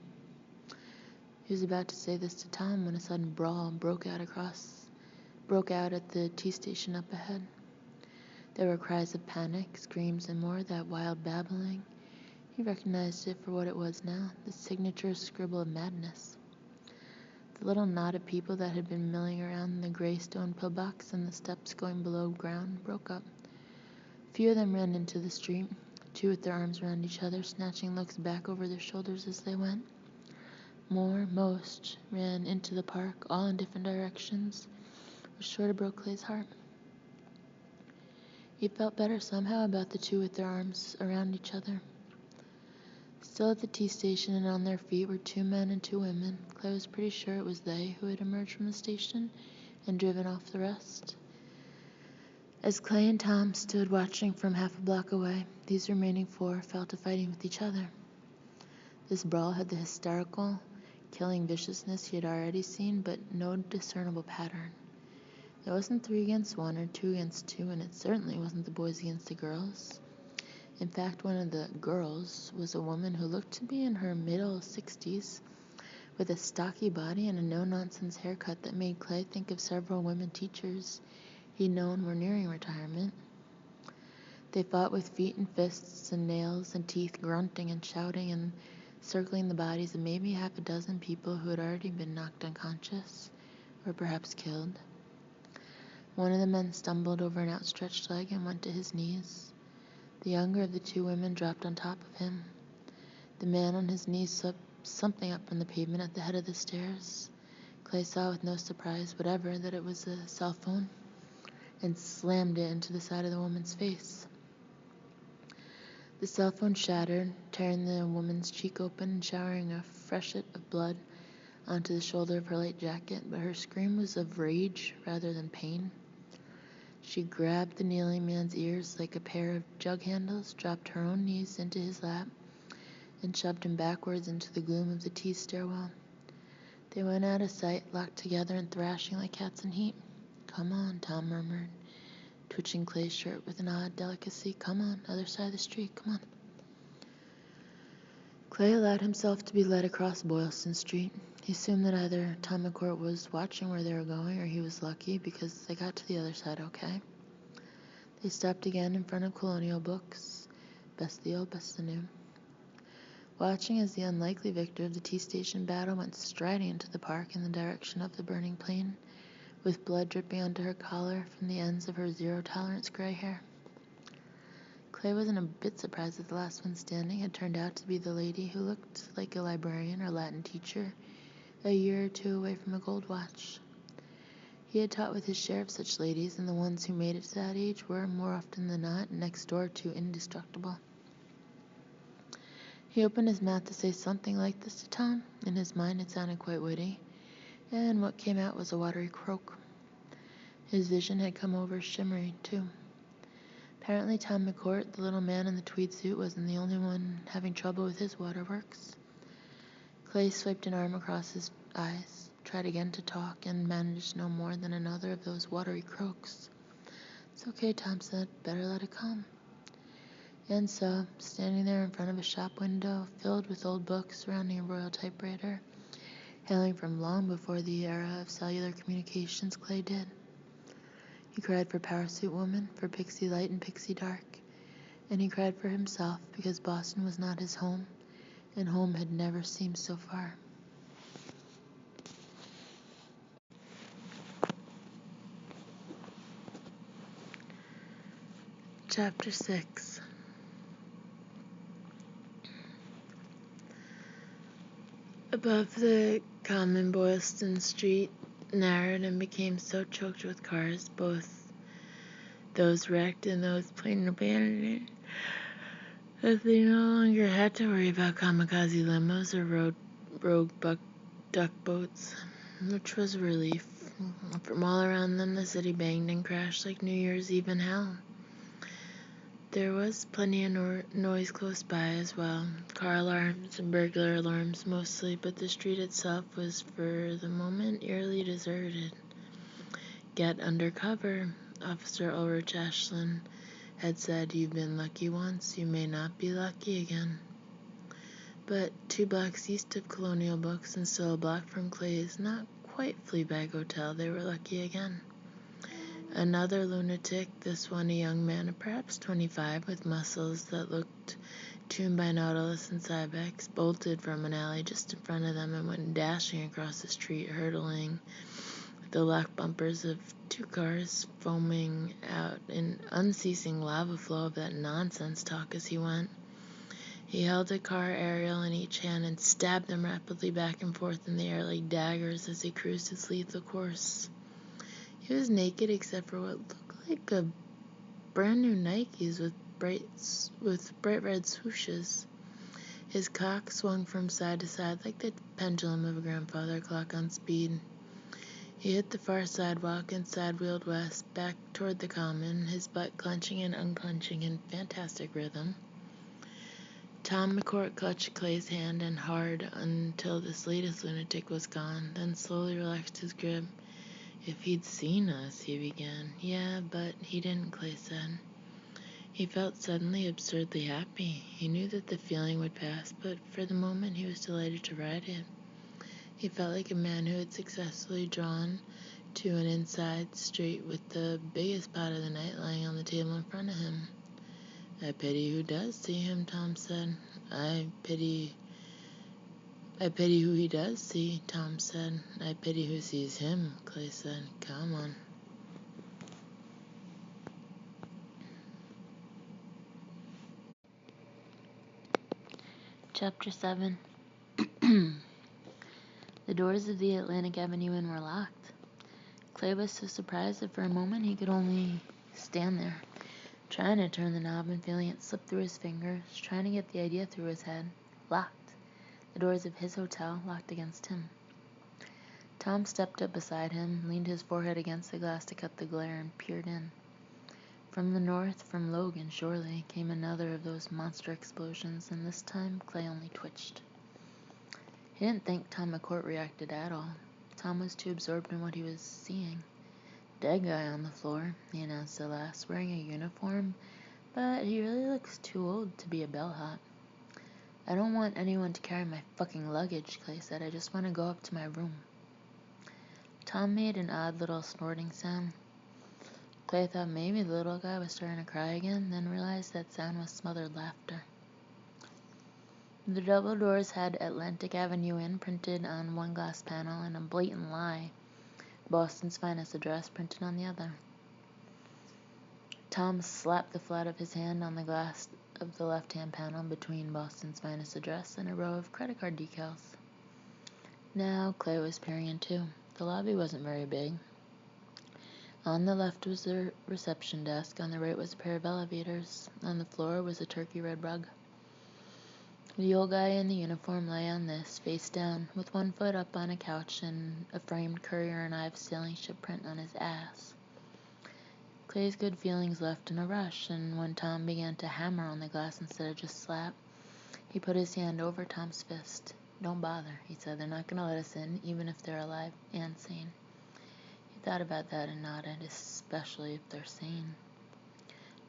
He was about to say this to Tom when a sudden brawl broke out at the T station up ahead. There were cries of panic, screams, and more of that wild babbling. He recognized it for what it was now, the signature scribble of madness. The little knot of people that had been milling around the gray stone pillbox and the steps going below ground broke up. A few of them ran into the street, 2 with their arms around each other, snatching looks back over their shoulders as they went. Most ran into the park, all in different directions, which sort of broke Clay's heart. He felt better somehow about the 2 with their arms around each other. Still at the T station and on their feet were 2 men and 2 women. Clay was pretty sure it was they who had emerged from the station and driven off the rest. As Clay and Tom stood watching from half a block away, these remaining 4 fell to fighting with each other. This brawl had the hysterical, killing viciousness he had already seen, but no discernible pattern. It wasn't 3 against 1 or 2 against 2, and it certainly wasn't the boys against the girls. In fact, one of the girls was a woman who looked to be in her middle 60s, with a stocky body and a no-nonsense haircut that made Clay think of several women teachers he'd known were nearing retirement. They fought with feet and fists and nails and teeth, grunting and shouting and circling the bodies of maybe half a dozen people who had already been knocked unconscious, or perhaps killed. One of the men stumbled over an outstretched leg and went to his knees. The younger of the 2 women dropped on top of him. The man on his knees swept something up from the pavement at the head of the stairs. Clay saw with no surprise whatever that it was a cell phone, and slammed it into the side of the woman's face. The cell phone shattered, tearing the woman's cheek open and showering a freshet of blood onto the shoulder of her light jacket, but her scream was of rage rather than pain. She grabbed the kneeling man's ears like a pair of jug handles, dropped her own knees into his lap, and shoved him backwards into the gloom of the T stairwell. They went out of sight, locked together and thrashing like cats in heat. Come on, Tom murmured, twitching Clay's shirt with an odd delicacy. Come on, other side of the street, come on. Clay allowed himself to be led across Boylston Street. He assumed that either Tom McCourt was watching where they were going or he was lucky because they got to the other side okay. They stopped again in front of Colonial Books. Best the old, best the new. Watching as the unlikely victor of the T-station battle went striding into the park in the direction of the burning plane, with blood dripping onto her collar from the ends of her zero-tolerance gray hair. Clay wasn't a bit surprised that the last one standing had turned out to be the lady who looked like a librarian or Latin teacher, a year or 2 away from a gold watch. He had taught with his share of such ladies, and the ones who made it to that age were, more often than not, next door to indestructible. He opened his mouth to say something like this to Tom. In his mind it sounded quite witty, and what came out was a watery croak. His vision had come over shimmery, too. Apparently Tom McCourt, the little man in the tweed suit, wasn't the only one having trouble with his waterworks. Clay swiped an arm across his eyes, tried again to talk, and managed no more than another of those watery croaks. "It's okay," Tom said. "Better let it come." And so, standing there in front of a shop window filled with old books surrounding a Royal typewriter, hailing from long before the era of cellular communications, Clay did. He cried for Powersuit Woman, for Pixie Light and Pixie Dark, and he cried for himself because Boston was not his home, and home had never seemed so far. Chapter 6. Above the common, Boylston Street narrowed and became so choked with cars, both those wrecked and those plain abandoned, that they no longer had to worry about kamikaze limos or rogue duck boats, which was a relief. From all around them, the city banged and crashed like New Year's Eve in hell. There was plenty of noise close by as well, car alarms and burglar alarms mostly, but the street itself was for the moment eerily deserted. "Get under cover," Officer Ulrich Ashland had said. "You've been lucky once, you may not be lucky again." But 2 blocks east of Colonial Books and still a block from Clay's not quite Fleabag Hotel, they were lucky again. Another lunatic, this one a young man of perhaps 25 with muscles that looked tuned by Nautilus and Cybex, bolted from an alley just in front of them and went dashing across the street, hurtling the locked bumpers of 2 cars, foaming out in unceasing lava flow of that nonsense talk as he went. He held a car aerial in each hand and stabbed them rapidly back and forth in the air like daggers as he cruised his lethal course. He was naked except for what looked like a brand new Nikes with bright red swooshes. His cock swung from side to side like the pendulum of a grandfather clock on speed. He hit the far sidewalk and side-wheeled west, back toward the common, his butt clenching and unclenching in fantastic rhythm. Tom McCourt clutched Clay's hand and hard until this latest lunatic was gone, then slowly relaxed his grip. "If he'd seen us," he began. "Yeah, but he didn't," Clay said. He felt suddenly absurdly happy. He knew that the feeling would pass, but for the moment he was delighted to ride it. He felt like a man who had successfully drawn to an inside street with the biggest pot of the night lying on the table in front of him. "I pity who does see him," Tom said. I pity who he does see," Tom said. "I pity who sees him," Clay said. "Come on." Chapter 7. The doors of the Atlantic Avenue Inn were locked. Clay was so surprised that for a moment he could only stand there, trying to turn the knob and feeling it slip through his fingers, trying to get the idea through his head. Locked. The doors of his hotel locked against him. Tom stepped up beside him, leaned his forehead against the glass to cut the glare, and peered in. From the north, from Logan, surely, came another of those monster explosions, and this time Clay only twitched. He didn't think Tom McCourt reacted at all. Tom was too absorbed in what he was seeing. "Dead guy on the floor," he announced at last, "wearing a uniform, but he really looks too old to be a bellhop." "I don't want anyone to carry my fucking luggage," Clay said. "I just want to go up to my room." Tom made an odd little snorting sound. Clay thought maybe the little guy was starting to cry again, then realized that sound was smothered laughter. The double doors had Atlantic Avenue Inn printed on one glass panel and a blatant lie, Boston's Finest address, printed on the other. Tom slapped the flat of his hand on the glass of the left-hand panel between Boston's Finest address and a row of credit card decals. Now Clay was peering in too. The lobby wasn't very big. On the left was the reception desk, on the right was a pair of elevators. On the floor was a turkey red rug. The old guy in the uniform lay on this, face down, with one foot up on a couch and a framed Currier and Ives sailing ship print on his ass. Clay's good feelings left in a rush, and when Tom began to hammer on the glass instead of just slap, he put his hand over Tom's fist. "Don't bother," he said. "They're not going to let us in, even if they're alive and sane." He thought about that and nodded, "especially if they're sane."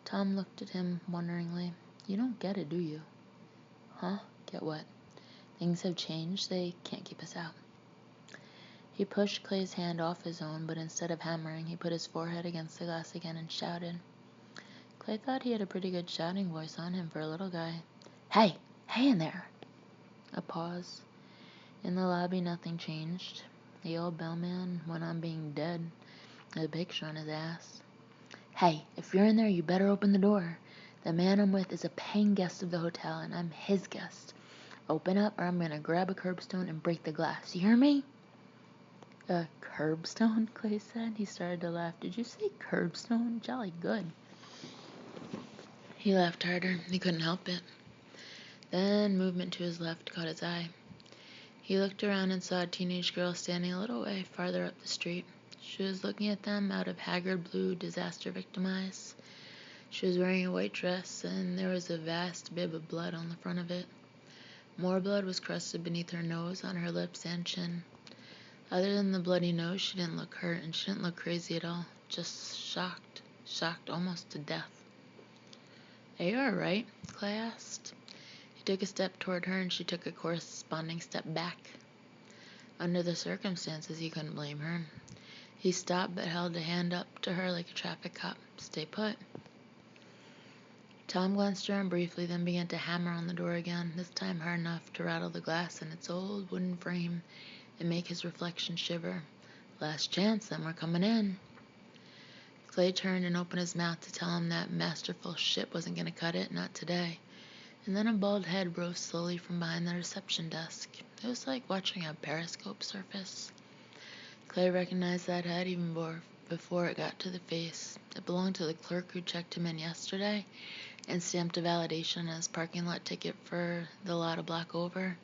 Tom looked at him wonderingly. "You don't get it, do you?" "Huh? Get what?" "Things have changed. They can't keep us out." He pushed Clay's hand off his own, but instead of hammering, he put his forehead against the glass again and shouted. Clay thought he had a pretty good shouting voice on him for a little guy. "Hey! Hey in there!" A pause. In the lobby, nothing changed. The old bellman went on being dead, with a picture on his ass. "Hey, if you're in there, you better open the door. The man I'm with is a paying guest of the hotel, and I'm his guest. Open up, or I'm going to grab a curbstone and break the glass. You hear me?" "A curbstone?" Clay said. He started to laugh. "Did you say curbstone? Jolly good." He laughed harder. He couldn't help it. Then movement to his left caught his eye. He looked around and saw a teenage girl standing a little way farther up the street. She was looking at them out of haggard blue, disaster-victim eyes. She was wearing a white dress, and there was a vast bib of blood on the front of it. More blood was crusted beneath her nose, on her lips, and chin. Other than the bloody nose, she didn't look hurt, and she didn't look crazy at all. Just shocked almost to death. "Are you all right?" Clay asked. He took a step toward her, and she took a corresponding step back. Under the circumstances, he couldn't blame her. He stopped but held a hand up to her like a traffic cop. "Stay put." Tom glanced around briefly, then began to hammer on the door again, this time hard enough to rattle the glass in its old wooden frame and make his reflection shiver. "Last chance, then we're coming in." Clay turned and opened his mouth to tell him that masterful shit wasn't going to cut it, not today. And then a bald head rose slowly from behind the reception desk. It was like watching a periscope surface. Clay recognized that head even before it got to the face. It belonged to the clerk who checked him in yesterday and stamped a validation on his parking lot ticket for the lot a block over.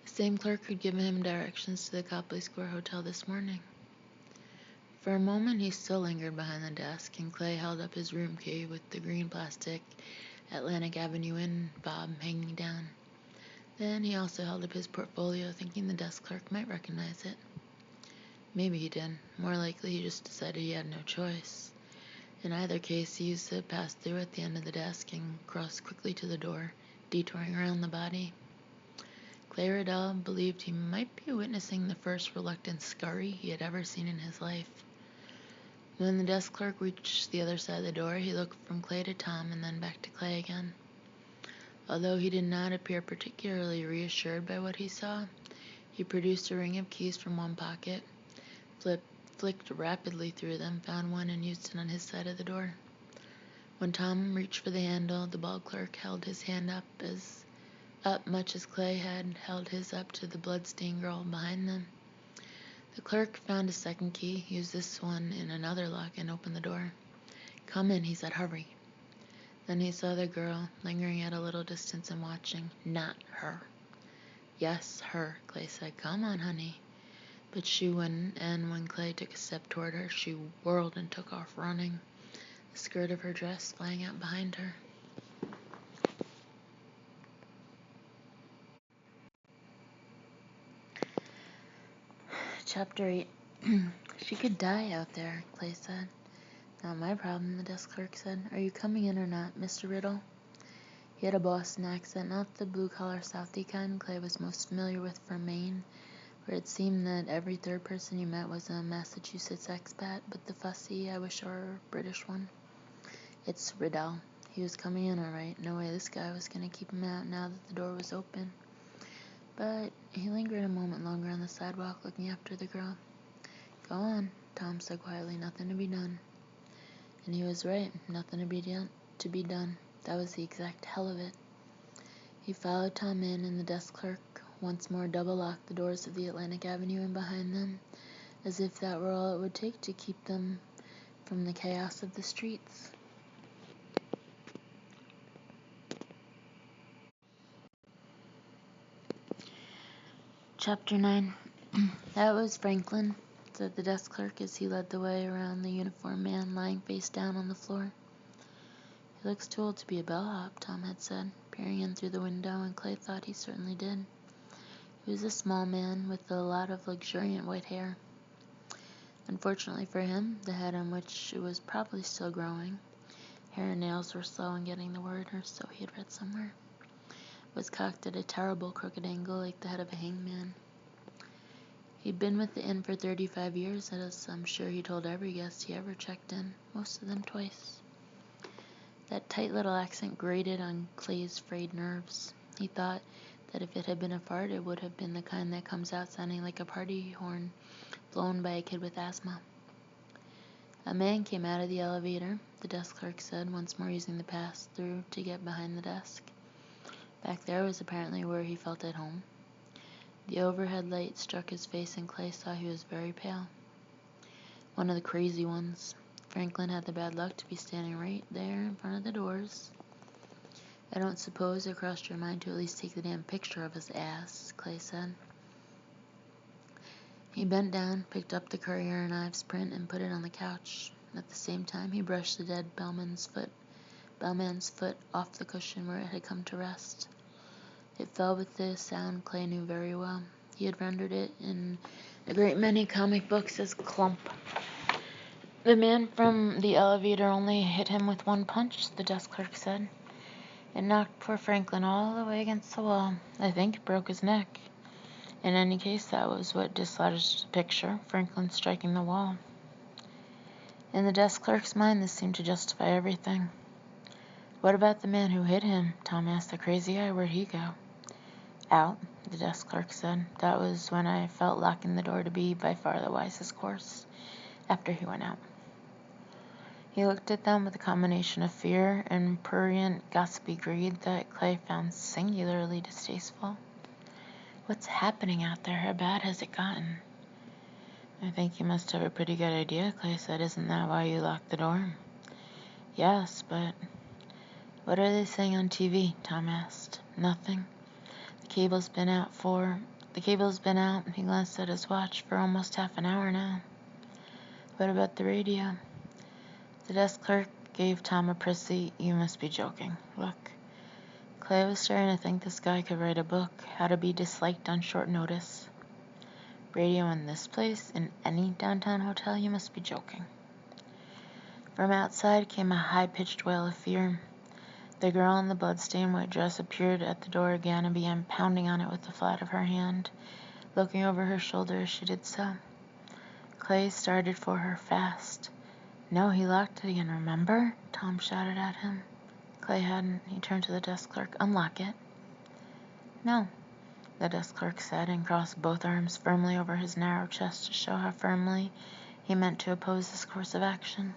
The same clerk who'd given him directions to the Copley Square Hotel this morning. For a moment he still lingered behind the desk, and Clay held up his room key with the green plastic Atlantic Avenue Inn fob hanging down. Then he also held up his portfolio, thinking the desk clerk might recognize it. Maybe he did. More likely he just decided he had no choice. In either case, he used to pass through at the end of the desk and cross quickly to the door, detouring around the body. Clay Riddell believed he might be witnessing the first reluctant scurry he had ever seen in his life. When the desk clerk reached the other side of the door, he looked from Clay to Tom and then back to Clay again. Although he did not appear particularly reassured by what he saw, he produced a ring of keys from one pocket, flicked rapidly through them, found one, and used it on his side of the door. When Tom reached for the handle, the bald clerk held his hand up much as Clay had held his up to the blood-stained girl behind them. The clerk found a second key, used this one in another lock, and opened the door. "Come in," he said. "Hurry." Then he saw the girl, lingering at a little distance and watching. Not her. "Yes, her," Clay said. "Come on, honey." But she wouldn't, and when Clay took a step toward her, she whirled and took off running, the skirt of her dress flying out behind her. Chapter 8. "She could die out there," Clay said. "Not my problem," the desk clerk said. "Are you coming in or not, Mr. Riddle?" He had a Boston accent, not the blue-collar Southie kind Clay was most familiar with from Maine, where it seemed that every third person you met was a Massachusetts expat, but the fussy, I wish I were British one. "It's Riddell. He was coming in all right. No way this guy was going to keep him out now that the door was open." But he lingered a moment longer on the sidewalk, looking after the girl. "Go on," Tom said quietly. "Nothing to be done." And he was right. Nothing to be done. That was the exact hell of it. He followed Tom in, and the desk clerk once more double-locked the doors of the Atlantic Avenue Inn behind them, as if that were all it would take to keep them from the chaos of the streets. Chapter 9. "That was Franklin," said the desk clerk as he led the way around the uniformed man lying face down on the floor. He looks too old to be a bellhop, Tom had said, peering in through the window, and Clay thought he certainly did. He was a small man with a lot of luxuriant white hair. Unfortunately for him, the head on which it was probably still growing, hair and nails were slow in getting the word, or so he had read somewhere, was cocked at a terrible crooked angle like the head of a hangman. He'd been with the inn for 35 years, as I'm sure he told every guest he ever checked in, most of them twice. That tight little accent grated on Clay's frayed nerves. He thought that if it had been a fart, it would have been the kind that comes out sounding like a party horn blown by a kid with asthma. A man came out of the elevator, the desk clerk said, once more using the pass-through to get behind the desk. Back there was apparently where he felt at home. The overhead light struck his face, and Clay saw he was very pale. One of the crazy ones. Franklin had the bad luck to be standing right there in front of the doors. I don't suppose it crossed your mind to at least take the damn picture of his ass, Clay said. He bent down, picked up the Currier and Ives print, and put it on the couch. At the same time, he brushed the dead bellman's foot off the cushion where it had come to rest. It fell with the sound Clay knew very well. He had rendered it in a great many comic books as clump. The man from the elevator only hit him with one punch, the desk clerk said. It knocked poor Franklin all the way against the wall. I think it broke his neck. In any case, that was what dislodged the picture, Franklin striking the wall. In the desk clerk's mind, this seemed to justify everything. What about the man who hit him? Tom asked the crazy guy. Where'd he go? Out, the desk clerk said. That was when I felt locking the door to be by far the wisest course, after he went out. He looked at them with a combination of fear and prurient, gossipy greed that Clay found singularly distasteful. What's happening out there? How bad has it gotten? I think you must have a pretty good idea, Clay said. Isn't that why you locked the door? Yes, but... What are they saying on TV? Tom asked. Nothing. The cable's been out, he glanced at his watch, for almost half an hour now. What about the radio? The desk clerk gave Tom a prissy, you must be joking, look. Clay was starting to think this guy could write a book, How to Be Disliked on Short Notice. Radio in this place, in any downtown hotel, you must be joking. From outside came a high-pitched wail of fear. The girl in the blood-stained white dress appeared at the door again and began pounding on it with the flat of her hand, looking over her shoulder as she did so. Clay started for her fast. No, he locked it again, remember? Tom shouted at him. Clay hadn't. He turned to the desk clerk. Unlock it. No, the desk clerk said, and crossed both arms firmly over his narrow chest to show how firmly he meant to oppose this course of action.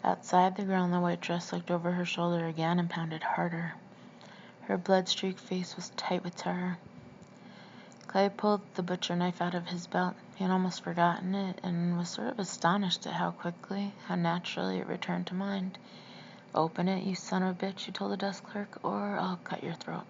Outside, the girl in the white dress looked over her shoulder again and pounded harder. Her blood-streaked face was tight with terror. Clay pulled the butcher knife out of his belt. He had almost forgotten it and was sort of astonished at how quickly, how naturally it returned to mind. Open it, you son of a bitch, he told the desk clerk, or I'll cut your throat.